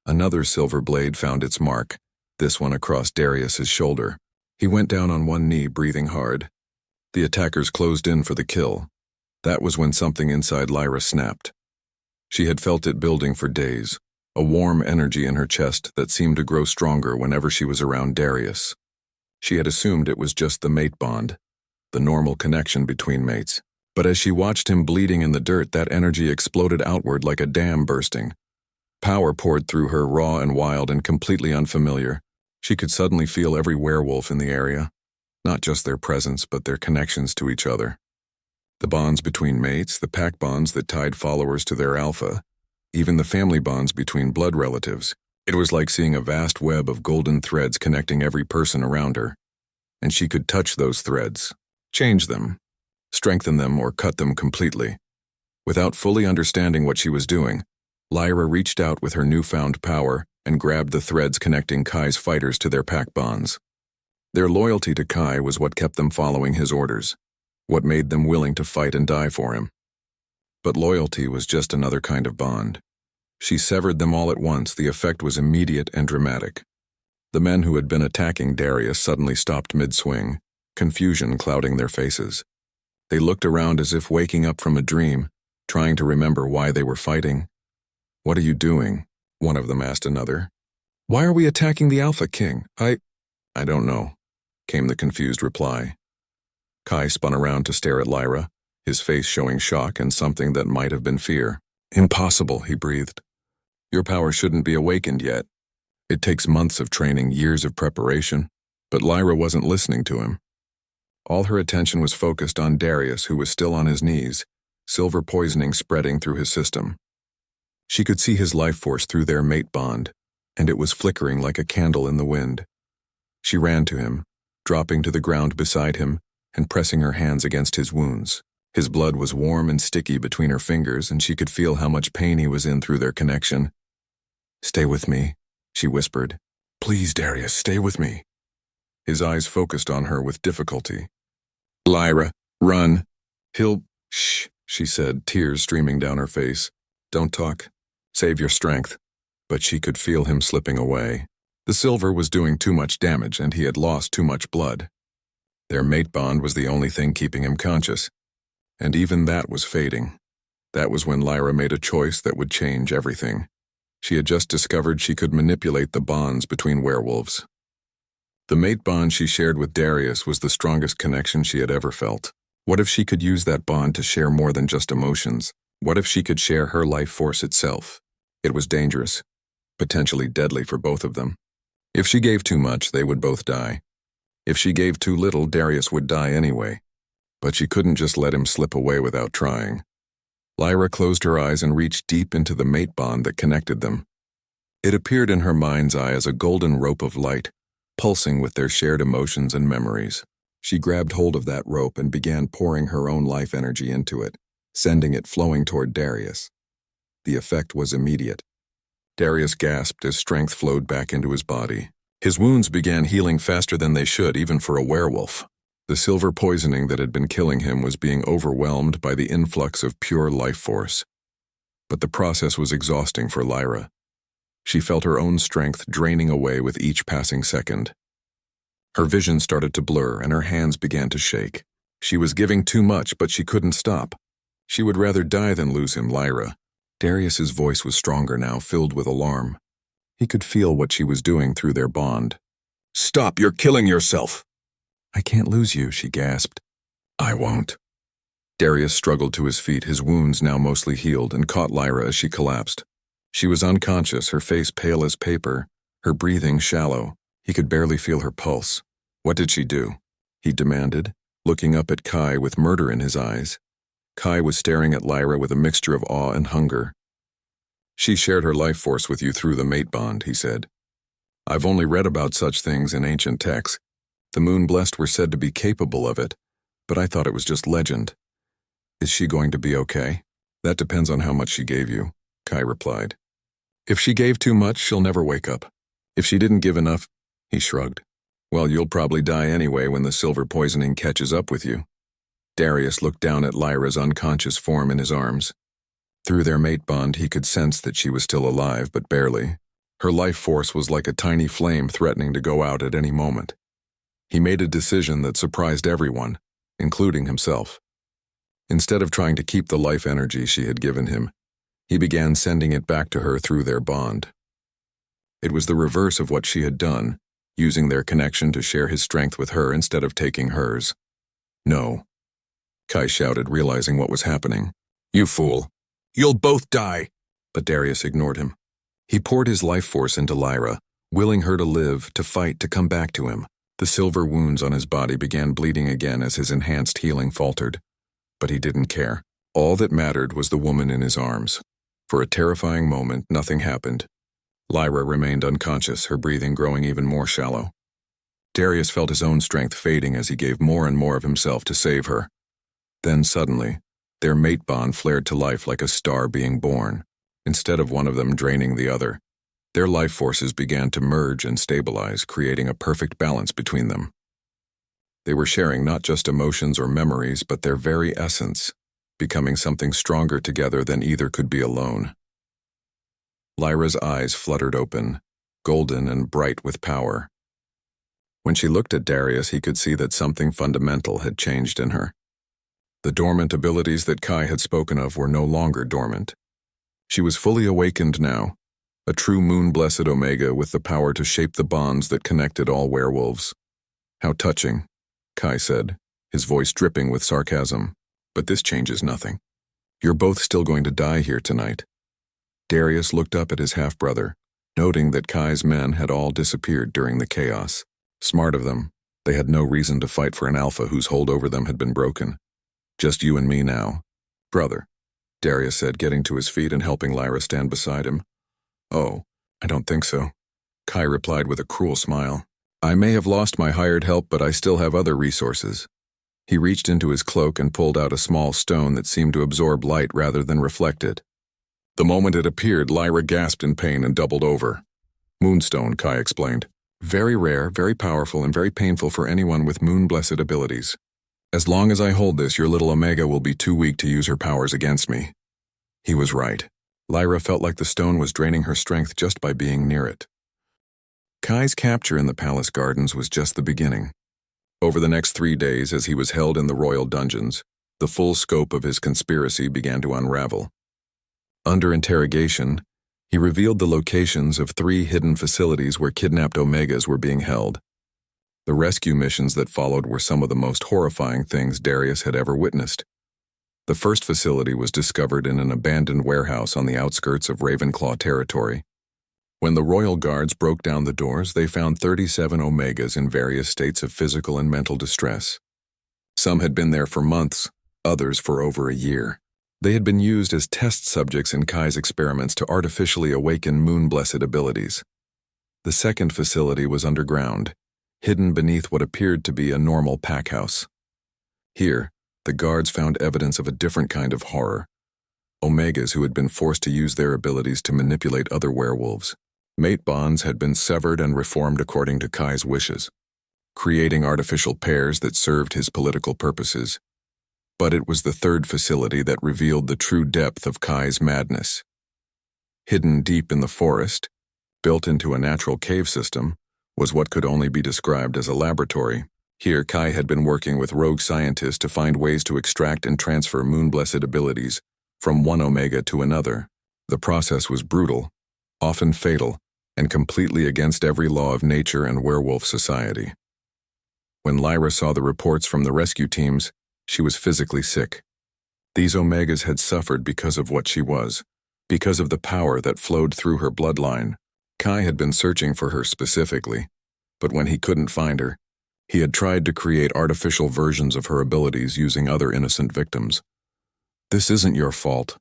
Another silver blade found its mark, this one across Darius's shoulder. He went down on one knee, breathing hard. The attackers closed in for the kill. That was when something inside Lyra snapped. She had felt it building for days, a warm energy in her chest that seemed to grow stronger whenever she was around Darius. She had assumed it was just the mate bond, the normal connection between mates. But as she watched him bleeding in the dirt, that energy exploded outward like a dam bursting. Power poured through her, raw and wild and completely unfamiliar. She could suddenly feel every werewolf in the area, not just their presence, but their connections to each other. The bonds between mates, the pack bonds that tied followers to their alpha, even the family bonds between blood relatives. It was like seeing a vast web of golden threads connecting every person around her. And she could touch those threads, change them, strengthen them, or cut them completely. Without fully understanding what she was doing, Lyra reached out with her newfound power and grabbed the threads connecting Kai's fighters to their pack bonds. Their loyalty to Kai was what kept them following his orders, what made them willing to fight and die for him. But loyalty was just another kind of bond. She severed them all at once. The effect was immediate and dramatic. The men who had been attacking Darius suddenly stopped mid-swing, confusion clouding their faces. They looked around as if waking up from a dream, trying to remember why they were fighting. What are you doing? One of them asked another. Why are we attacking the Alpha King? I don't know, came the confused reply. Kai spun around to stare at Lyra, his face showing shock and something that might have been fear. Impossible, he breathed. Your power shouldn't be awakened yet. It takes months of training, years of preparation. But Lyra wasn't listening to him. All her attention was focused on Darius, who was still on his knees, silver poisoning spreading through his system. She could see his life force through their mate bond, and it was flickering like a candle in the wind. She ran to him, dropping to the ground beside him and pressing her hands against his wounds. His blood was warm and sticky between her fingers, and she could feel how much pain he was in through their connection. "Stay with me," she whispered. "Please, Darius, stay with me." His eyes focused on her with difficulty. "Lyra, run." Shh, she said, tears streaming down her face. "Don't talk. Save your strength." But she could feel him slipping away. The silver was doing too much damage, and he had lost too much blood. Their mate bond was the only thing keeping him conscious, and even that was fading. That was when Lyra made a choice that would change everything. She had just discovered she could manipulate the bonds between werewolves. The mate bond she shared with Darius was the strongest connection she had ever felt. What if she could use that bond to share more than just emotions? What if she could share her life force itself? It was dangerous, potentially deadly for both of them. If she gave too much, they would both die. If she gave too little, Darius would die anyway. But she couldn't just let him slip away without trying. Lyra closed her eyes and reached deep into the mate bond that connected them. It appeared in her mind's eye as a golden rope of light, pulsing with their shared emotions and memories. She grabbed hold of that rope and began pouring her own life energy into it, sending it flowing toward Darius. The effect was immediate. Darius gasped as strength flowed back into his body. His wounds began healing faster than they should, even for a werewolf. The silver poisoning that had been killing him was being overwhelmed by the influx of pure life force. But the process was exhausting for Lyra. She felt her own strength draining away with each passing second. Her vision started to blur and her hands began to shake. She was giving too much, but she couldn't stop. She would rather die than lose him, Lyra. Darius's voice was stronger now, filled with alarm. He could feel what she was doing through their bond. "Stop, you're killing yourself!" "I can't lose you," she gasped. "I won't." Darius struggled to his feet, his wounds now mostly healed, and caught Lyra as she collapsed. She was unconscious, her face pale as paper, her breathing shallow. He could barely feel her pulse. "What did she do?" he demanded, looking up at Kai with murder in his eyes. Kai was staring at Lyra with a mixture of awe and hunger. "She shared her life force with you through the mate bond," he said. "I've only read about such things in ancient texts. The Moon-Blessed were said to be capable of it, but I thought it was just legend." "Is she going to be okay?" "That depends on how much she gave you," Kai replied. "If she gave too much, she'll never wake up. If she didn't give enough," he shrugged, "well, you'll probably die anyway when the silver poisoning catches up with you." Darius looked down at Lyra's unconscious form in his arms. Through their mate bond, he could sense that she was still alive, but barely. Her life force was like a tiny flame threatening to go out at any moment. He made a decision that surprised everyone, including himself. Instead of trying to keep the life energy she had given him, he began sending it back to her through their bond. It was the reverse of what she had done, using their connection to share his strength with her instead of taking hers. "No," Kai shouted, realizing what was happening. "You fool. You'll both die." But Darius ignored him. He poured his life force into Lyra, willing her to live, to fight, to come back to him. The silver wounds on his body began bleeding again as his enhanced healing faltered. But he didn't care. All that mattered was the woman in his arms. For a terrifying moment, nothing happened. Lyra remained unconscious, her breathing growing even more shallow. Darius felt his own strength fading as he gave more and more of himself to save her. Then suddenly, their mate bond flared to life like a star being born. Instead of one of them draining the other, their life forces began to merge and stabilize, creating a perfect balance between them. They were sharing not just emotions or memories, but their very essence, becoming something stronger together than either could be alone. Lyra's eyes fluttered open, golden and bright with power. When she looked at Darius, he could see that something fundamental had changed in her. The dormant abilities that Kai had spoken of were no longer dormant. She was fully awakened now, a true Moon-Blessed Omega with the power to shape the bonds that connected all werewolves. "How touching," Kai said. his voice dripping with sarcasm. But this changes nothing. You're both still going to die here tonight. Darius looked up at his half-brother, noting that Kai's men had all disappeared during the chaos. Smart of them, they had no reason to fight for an alpha whose hold over them had been broken. Just you and me now. Brother, Darius said, getting to his feet and helping Lyra stand beside him. Oh, I don't think so. Kai replied with a cruel smile. I may have lost my hired help, but I still have other resources. He reached into his cloak and pulled out a small stone that seemed to absorb light rather than reflect it. The moment it appeared, Lyra gasped in pain and doubled over. Moonstone, Kai explained. Very rare, very powerful, and very painful for anyone with moon-blessed abilities. As long as I hold this, your little Omega will be too weak to use her powers against me. He was right. Lyra felt like the stone was draining her strength just by being near it. Kai's capture in the palace gardens was just the beginning. Over the next 3 days, as he was held in the royal dungeons, the full scope of his conspiracy began to unravel. Under interrogation, he revealed the locations of 3 hidden facilities where kidnapped Omegas were being held. The rescue missions that followed were some of the most horrifying things Darius had ever witnessed. The first facility was discovered in an abandoned warehouse on the outskirts of Ravenclaw territory. When the royal guards broke down the doors, they found 37 Omegas in various states of physical and mental distress. Some had been there for months, others for over a year. They had been used as test subjects in Kai's experiments to artificially awaken moon-blessed abilities. The second facility was underground, hidden beneath what appeared to be a normal pack house. Here, the guards found evidence of a different kind of horror. Omegas who had been forced to use their abilities to manipulate other werewolves. Mate bonds had been severed and reformed according to Kai's wishes, creating artificial pairs that served his political purposes. But it was the third facility that revealed the true depth of Kai's madness. Hidden deep in the forest, built into a natural cave system, was what could only be described as a laboratory. Here, Kai had been working with rogue scientists to find ways to extract and transfer moon-blessed abilities from one Omega to another. The process was brutal, often fatal, and completely against every law of nature and werewolf society. When Lyra saw the reports from the rescue teams, she was physically sick. These Omegas had suffered because of what she was, because of the power that flowed through her bloodline. Kai had been searching for her specifically, but when he couldn't find her, he had tried to create artificial versions of her abilities using other innocent victims. This isn't your fault,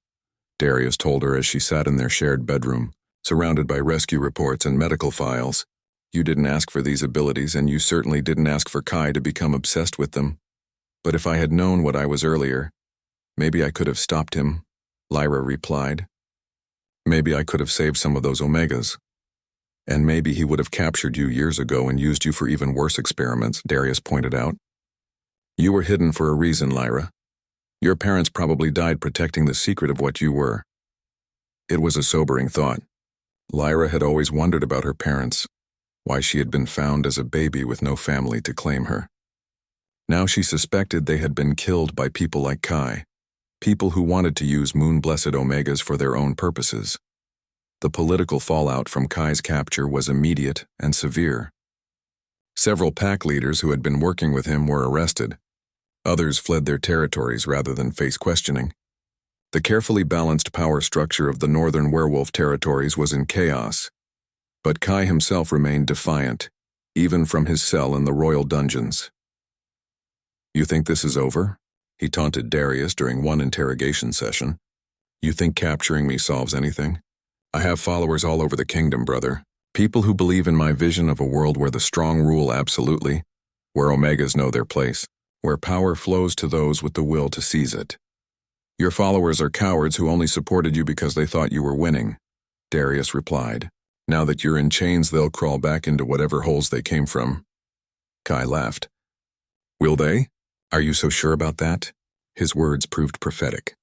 Darius told her as she sat in their shared bedroom, surrounded by rescue reports and medical files. You didn't ask for these abilities, and you certainly didn't ask for Kai to become obsessed with them. But if I had known what I was earlier, maybe I could have stopped him, Lyra replied. Maybe I could have saved some of those Omegas. And maybe he would have captured you years ago and used you for even worse experiments, Darius pointed out. You were hidden for a reason, Lyra. Your parents probably died protecting the secret of what you were. It was a sobering thought. Lyra had always wondered about her parents, why she had been found as a baby with no family to claim her. Now she suspected they had been killed by people like Kai, people who wanted to use moon-blessed Omegas for their own purposes. The political fallout from Kai's capture was immediate and severe. Several pack leaders who had been working with him were arrested. Others fled their territories rather than face questioning. The carefully balanced power structure of the northern werewolf territories was in chaos. But Kai himself remained defiant, even from his cell in the royal dungeons. You think this is over? He taunted Darius during one interrogation session. You think capturing me solves anything? I have followers all over the kingdom, brother. People who believe in my vision of a world where the strong rule absolutely, where Omegas know their place, where power flows to those with the will to seize it. Your followers are cowards who only supported you because they thought you were winning, Darius replied. Now that you're in chains, they'll crawl back into whatever holes they came from. Kai laughed. Will they? Are you so sure about that? His words proved prophetic.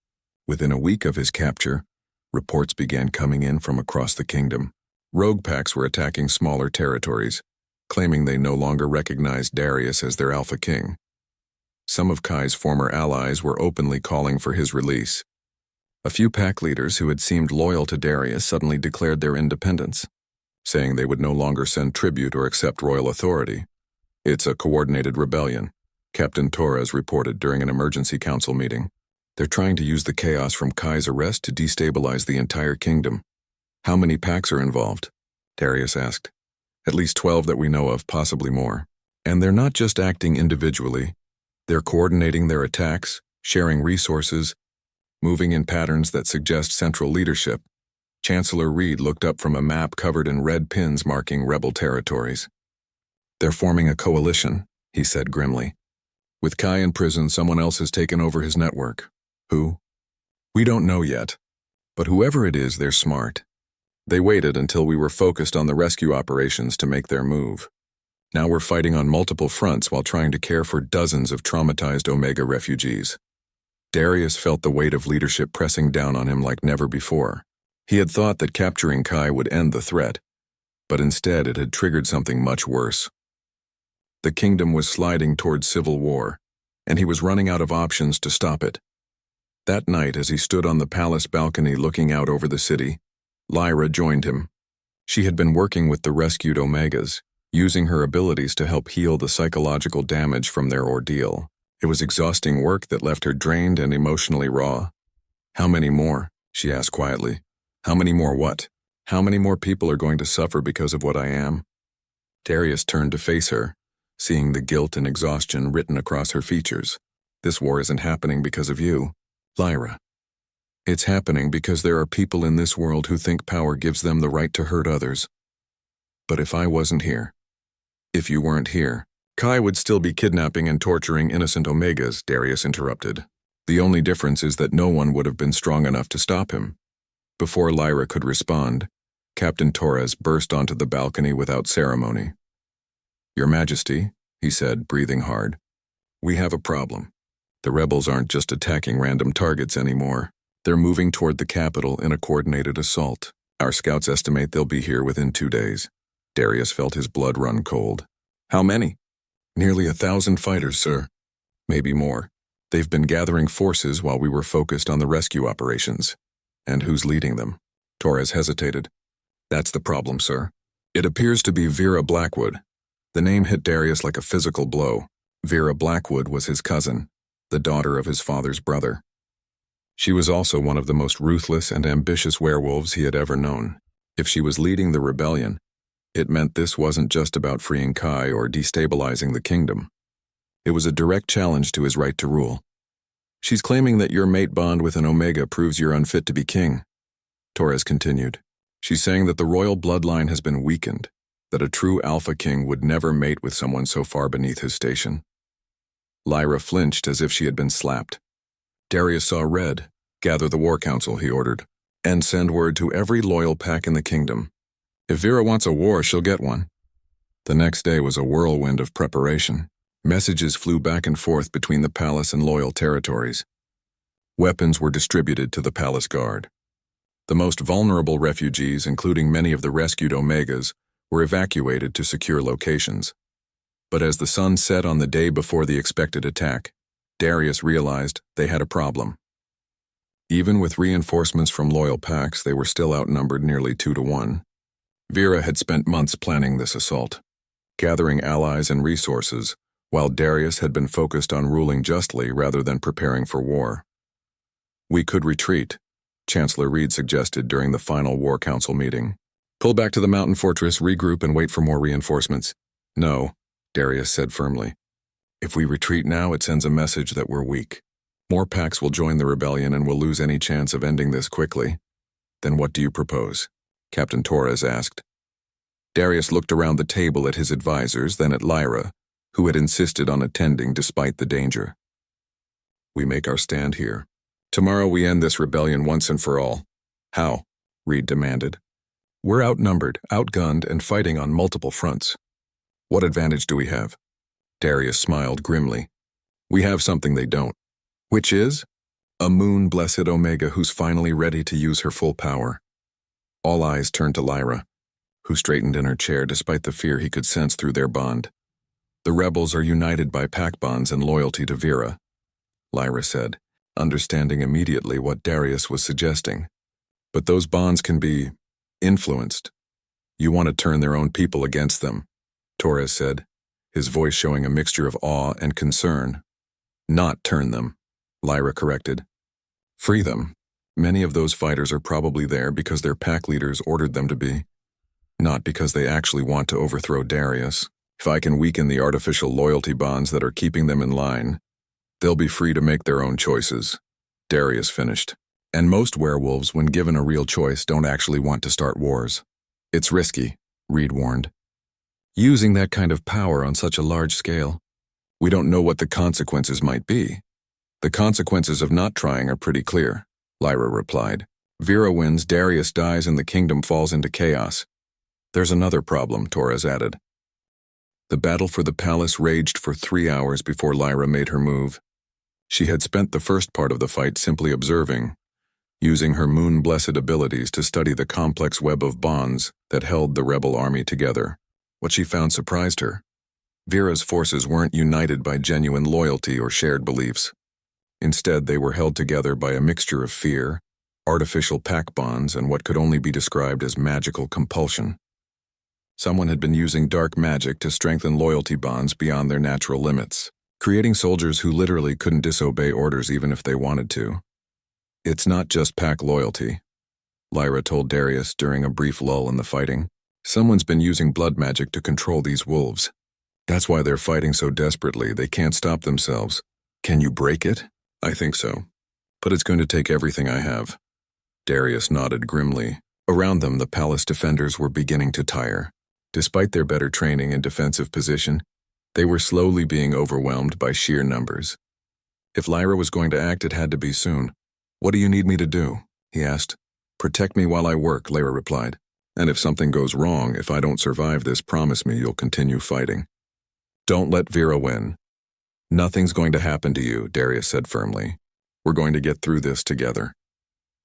Within a week of his capture, reports began coming in from across the kingdom. Rogue packs were attacking smaller territories, claiming they no longer recognized Darius as their Alpha King. Some of Kai's former allies were openly calling for his release. A few pack leaders who had seemed loyal to Darius suddenly declared their independence, saying they would no longer send tribute or accept royal authority. It's a coordinated rebellion, Captain Torres reported during an emergency council meeting. They're trying to use the chaos from Kai's arrest to destabilize the entire kingdom. How many packs are involved? Darius asked. At least 12 that we know of, possibly more. And they're not just acting individually. They're coordinating their attacks, sharing resources, moving in patterns that suggest central leadership. Chancellor Reed looked up from a map covered in red pins marking rebel territories. They're forming a coalition, he said grimly. With Kai in prison, someone else has taken over his network. Who? We don't know yet. But whoever it is, they're smart. They waited until we were focused on the rescue operations to make their move. Now we're fighting on multiple fronts while trying to care for dozens of traumatized Omega refugees. Darius felt the weight of leadership pressing down on him like never before. He had thought that capturing Kai would end the threat, but instead it had triggered something much worse. The kingdom was sliding towards civil war, and he was running out of options to stop it. That night, as he stood on the palace balcony looking out over the city, Lyra joined him. She had been working with the rescued Omegas, using her abilities to help heal the psychological damage from their ordeal. It was exhausting work that left her drained and emotionally raw. How many more? She asked quietly. How many more what? How many more people are going to suffer because of what I am? Darius turned to face her, seeing the guilt and exhaustion written across her features. This war isn't happening because of you, Lyra. It's happening because there are people in this world who think power gives them the right to hurt others. But if I wasn't here, if you weren't here, Kai would still be kidnapping and torturing innocent Omegas, Darius interrupted. The only difference is that no one would have been strong enough to stop him. Before Lyra could respond, Captain Torres burst onto the balcony without ceremony. Your Majesty, he said, breathing hard, we have a problem. The rebels aren't just attacking random targets anymore. They're moving toward the capital in a coordinated assault. Our scouts estimate they'll be here within 2 days. Darius felt his blood run cold. How many? Nearly 1,000 fighters, sir. Maybe more. They've been gathering forces while we were focused on the rescue operations. And who's leading them? Torres hesitated. That's the problem, sir. It appears to be Vera Blackwood. The name hit Darius like a physical blow. Vera Blackwood was his cousin, the daughter of his father's brother. She was also one of the most ruthless and ambitious werewolves he had ever known. If she was leading the rebellion, it meant this wasn't just about freeing Kai or destabilizing the kingdom. It was a direct challenge to his right to rule. She's claiming that your mate bond with an Omega proves you're unfit to be king, Torres continued. She's saying that the royal bloodline has been weakened, that a true Alpha King would never mate with someone so far beneath his station. Lyra flinched as if she had been slapped. Darius saw red. Gather the War Council, he ordered, and send word to every loyal pack in the kingdom. If Vera wants a war, she'll get one. The next day was a whirlwind of preparation. Messages flew back and forth between the palace and loyal territories. Weapons were distributed to the palace guard. The most vulnerable refugees, including many of the rescued Omegas, were evacuated to secure locations. But as the sun set on the day before the expected attack, Darius realized they had a problem. Even with reinforcements from loyal packs, they were still outnumbered nearly 2-1. Vera had spent months planning this assault, gathering allies and resources, while Darius had been focused on ruling justly rather than preparing for war. We could retreat, Chancellor Reed suggested during the final War Council meeting. Pull back to the mountain fortress, regroup, and wait for more reinforcements. No, Darius said firmly. If we retreat now, it sends a message that we're weak. More packs will join the rebellion and we'll lose any chance of ending this quickly. Then what do you propose? Captain Torres asked. Darius looked around the table at his advisors, then at Lyra, who had insisted on attending despite the danger. We make our stand here. Tomorrow we end this rebellion once and for all. How? Reed demanded. We're outnumbered, outgunned, and fighting on multiple fronts. What advantage do we have? Darius smiled grimly. We have something they don't. Which is? A moon-blessed Omega who's finally ready to use her full power. All eyes turned to Lyra, who straightened in her chair despite the fear he could sense through their bond. The rebels are united by pack bonds and loyalty to Vera, Lyra said, understanding immediately what Darius was suggesting. But those bonds can be influenced. You want to turn their own people against them, Torres said. his voice showing a mixture of awe and concern. Not turn them, Lyra corrected. Free them. Many of those fighters are probably there because their pack leaders ordered them to be, not because they actually want to overthrow Darius. If I can weaken the artificial loyalty bonds that are keeping them in line, they'll be free to make their own choices. Darius finished. And most werewolves, when given a real choice, don't actually want to start wars. It's risky, Reed warned. Using that kind of power on such a large scale. We don't know what the consequences might be. The consequences of not trying are pretty clear, Lyra replied. Vera wins, Darius dies, and the kingdom falls into chaos. There's another problem, Torres added. The battle for the palace raged for 3 hours before Lyra made her move. She had spent the first part of the fight simply observing, using her moon-blessed abilities to study the complex web of bonds that held the rebel army together. What she found surprised her. Vera's forces weren't united by genuine loyalty or shared beliefs. Instead, they were held together by a mixture of fear, artificial pack bonds, and what could only be described as magical compulsion. Someone had been using dark magic to strengthen loyalty bonds beyond their natural limits, creating soldiers who literally couldn't disobey orders even if they wanted to. It's not just pack loyalty, Lyra told Darius during a brief lull in the fighting. Someone's been using blood magic to control these wolves. That's why they're fighting so desperately, they can't stop themselves. Can you break it? I think so. But it's going to take everything I have. Darius nodded grimly. Around them, the palace defenders were beginning to tire. Despite their better training and defensive position, they were slowly being overwhelmed by sheer numbers. If Lyra was going to act, it had to be soon. What do you need me to do? He asked. Protect me while I work, Lyra replied. And if something goes wrong, if I don't survive this, promise me you'll continue fighting. Don't let Vera win. Nothing's going to happen to you, Darius said firmly. We're going to get through this together.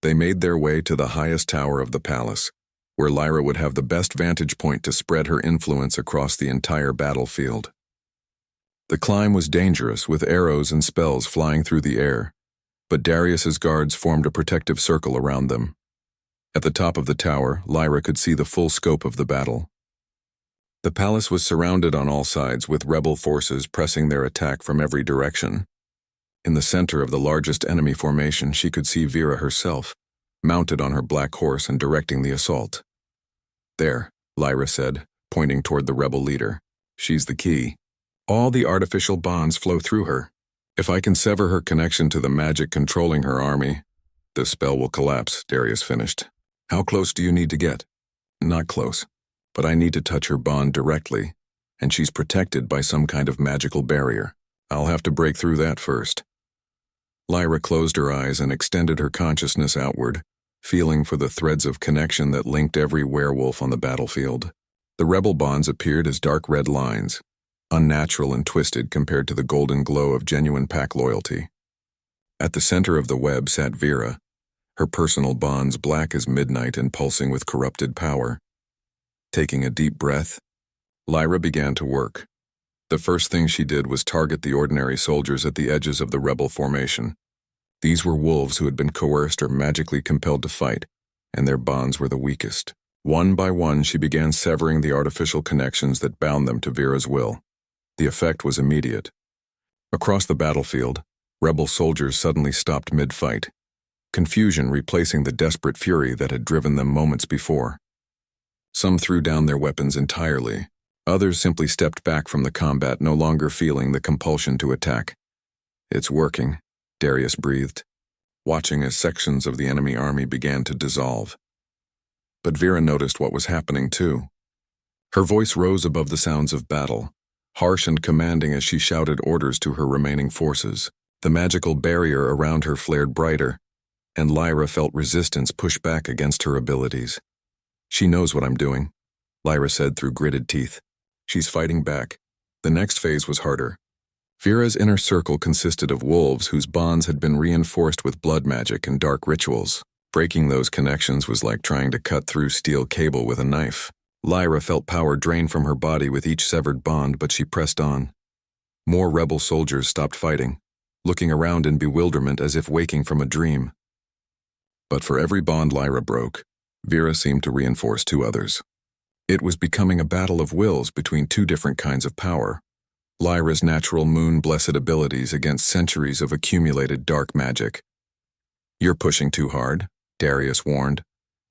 They made their way to the highest tower of the palace, where Lyra would have the best vantage point to spread her influence across the entire battlefield. The climb was dangerous, with arrows and spells flying through the air, but Darius's guards formed a protective circle around them. At the top of the tower, Lyra could see the full scope of the battle. The palace was surrounded on all sides, with rebel forces pressing their attack from every direction. In the center of the largest enemy formation, she could see Vera herself, mounted on her black horse and directing the assault. There, Lyra said, pointing toward the rebel leader. She's the key. All the artificial bonds flow through her. If I can sever her connection to the magic controlling her army, the spell will collapse, Darius finished. How close do you need to get? Not close, but I need to touch her bond directly, and she's protected by some kind of magical barrier. I'll have to break through that first. Lyra closed her eyes and extended her consciousness outward, feeling for the threads of connection that linked every werewolf on the battlefield. The rebel bonds appeared as dark red lines, unnatural and twisted compared to the golden glow of genuine pack loyalty. At the center of the web sat Vera, her personal bonds black as midnight and pulsing with corrupted power. Taking a deep breath, Lyra began to work. The first thing she did was target the ordinary soldiers at the edges of the rebel formation. These were wolves who had been coerced or magically compelled to fight, and their bonds were the weakest. One by one, she began severing the artificial connections that bound them to Vera's will. The effect was immediate. Across the battlefield, rebel soldiers suddenly stopped mid-fight, confusion replacing the desperate fury that had driven them moments before. Some threw down their weapons entirely. Others simply stepped back from the combat, no longer feeling the compulsion to attack. It's working, Darius breathed, watching as sections of the enemy army began to dissolve. But Vera noticed what was happening too. Her voice rose above the sounds of battle, harsh and commanding as she shouted orders to her remaining forces. The magical barrier around her flared brighter, and Lyra felt resistance push back against her abilities. She knows what I'm doing, Lyra said through gritted teeth. She's fighting back. The next phase was harder. Vera's inner circle consisted of wolves whose bonds had been reinforced with blood magic and dark rituals. Breaking those connections was like trying to cut through steel cable with a knife. Lyra felt power drain from her body with each severed bond, but she pressed on. More rebel soldiers stopped fighting, looking around in bewilderment as if waking from a dream. But for every bond Lyra broke, Vera seemed to reinforce two others. It was becoming a battle of wills between two different kinds of power, Lyra's natural moon-blessed abilities against centuries of accumulated dark magic. "You're pushing too hard," Darius warned,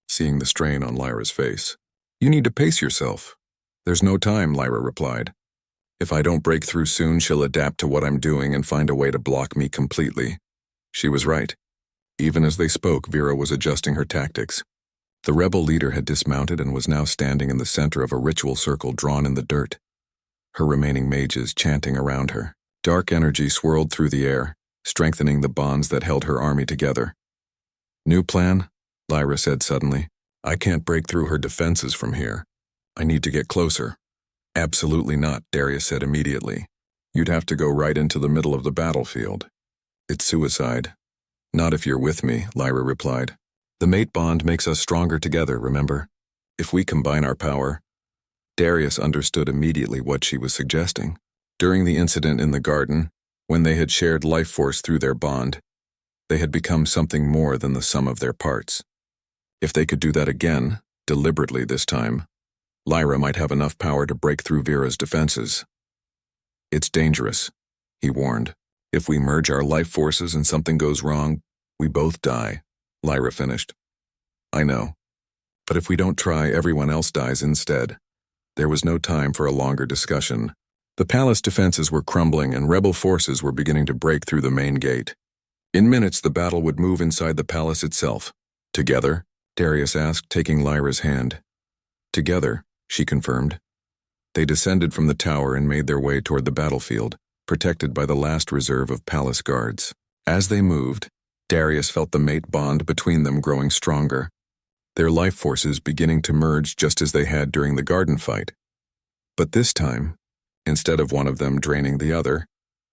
seeing the strain on Lyra's face. "You need to pace yourself." "There's no time," Lyra replied. "If I don't break through soon, she'll adapt to what I'm doing and find a way to block me completely." She was right. Even as they spoke, Vera was adjusting her tactics. The rebel leader had dismounted and was now standing in the center of a ritual circle drawn in the dirt, her remaining mages chanting around her. Dark energy swirled through the air, strengthening the bonds that held her army together. "New plan?" Lyra said suddenly. "I can't break through her defenses from here. I need to get closer." "Absolutely not," Darius said immediately. "You'd have to go right into the middle of the battlefield. It's suicide." "Not if you're with me," Lyra replied. "The mate bond makes us stronger together, remember? If we combine our power—" Darius understood immediately what she was suggesting. During the incident in the garden, when they had shared life force through their bond, they had become something more than the sum of their parts. If they could do that again, deliberately this time, Lyra might have enough power to break through Vera's defenses. "It's dangerous," he warned. "If we merge our life forces and something goes wrong, we both die," Lyra finished. "I know. But if we don't try, everyone else dies instead." There was no time for a longer discussion. The palace defenses were crumbling and rebel forces were beginning to break through the main gate. In minutes, the battle would move inside the palace itself. "Together?" Darius asked, taking Lyra's hand. "Together," she confirmed. They descended from the tower and made their way toward the battlefield, protected by the last reserve of palace guards. As they moved, Darius felt the mate bond between them growing stronger, their life forces beginning to merge just as they had during the garden fight. But this time, instead of one of them draining the other,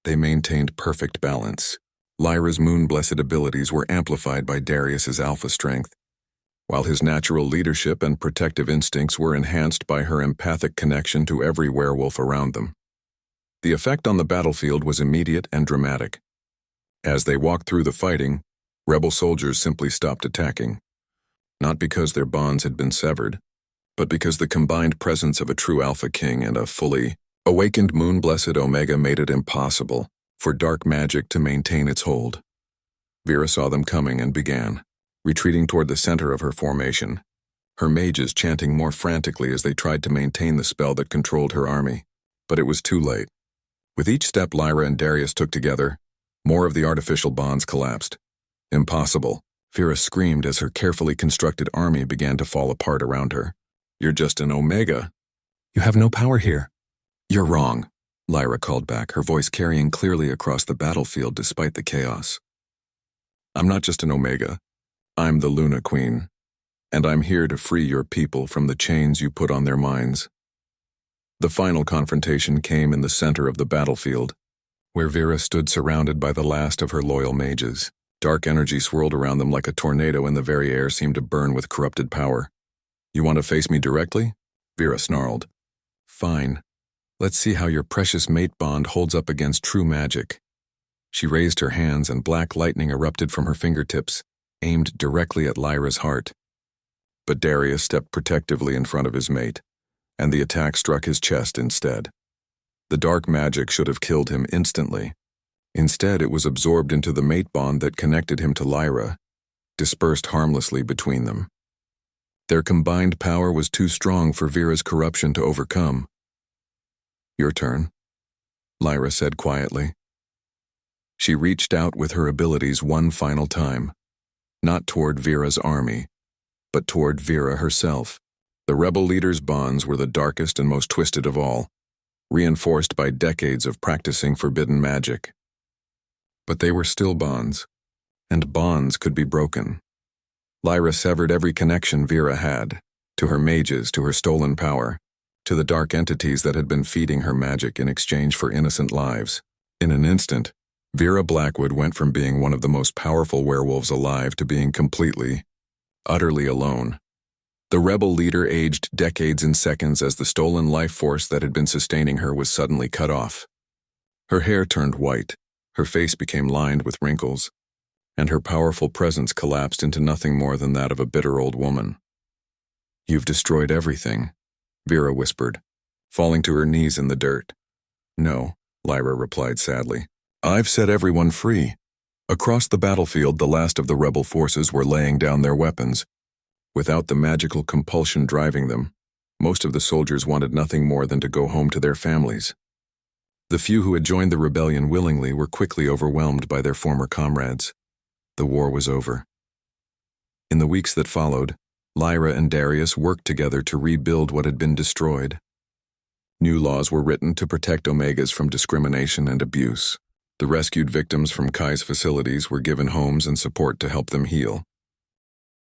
they maintained perfect balance. Lyra's moon-blessed abilities were amplified by Darius's alpha strength, while his natural leadership and protective instincts were enhanced by her empathic connection to every werewolf around them. The effect on the battlefield was immediate and dramatic. As they walked through the fighting, rebel soldiers simply stopped attacking. Not because their bonds had been severed, but because the combined presence of a true Alpha King and a fully awakened moon-blessed Omega made it impossible for dark magic to maintain its hold. Vera saw them coming and began, retreating toward the center of her formation, her mages chanting more frantically as they tried to maintain the spell that controlled her army. But it was too late. With each step Lyra and Darius took together, more of the artificial bonds collapsed. "Impossible," Vera screamed as her carefully constructed army began to fall apart around her. "You're just an Omega. You have no power here." "You're wrong," Lyra called back, her voice carrying clearly across the battlefield despite the chaos. "I'm not just an Omega. I'm the Luna Queen, and I'm here to free your people from the chains you put on their minds." The final confrontation came in the center of the battlefield, where Vera stood surrounded by the last of her loyal mages. Dark energy swirled around them like a tornado, and the very air seemed to burn with corrupted power. "You want to face me directly?" Vera snarled. "Fine. Let's see how your precious mate bond holds up against true magic." She raised her hands and black lightning erupted from her fingertips, aimed directly at Lyra's heart. But Darius stepped protectively in front of his mate, and the attack struck his chest instead. The dark magic should have killed him instantly. Instead, it was absorbed into the mate bond that connected him to Lyra, dispersed harmlessly between them. Their combined power was too strong for Vera's corruption to overcome. "Your turn," Lyra said quietly. She reached out with her abilities one final time, not toward Vera's army, but toward Vera herself. The rebel leader's bonds were the darkest and most twisted of all, reinforced by decades of practicing forbidden magic. But they were still bonds, and bonds could be broken. Lyra severed every connection Vera had, to her mages, to her stolen power, to the dark entities that had been feeding her magic in exchange for innocent lives. In an instant, Vera Blackwood went from being one of the most powerful werewolves alive to being completely, utterly alone. The rebel leader aged decades in seconds as the stolen life force that had been sustaining her was suddenly cut off. Her hair turned white, her face became lined with wrinkles, and her powerful presence collapsed into nothing more than that of a bitter old woman. "You've destroyed everything," Vera whispered, falling to her knees in the dirt. "No, Lyra replied sadly. I've set everyone free. Across the battlefield, the last of the rebel forces were laying down their weapons. Without the magical compulsion driving them, most of the soldiers wanted nothing more than to go home to their families. The few who had joined the rebellion willingly were quickly overwhelmed by their former comrades. The war was over. In the weeks that followed, Lyra and Darius worked together to rebuild what had been destroyed. New laws were written to protect Omegas from discrimination and abuse. The rescued victims from Kai's facilities were given homes and support to help them heal.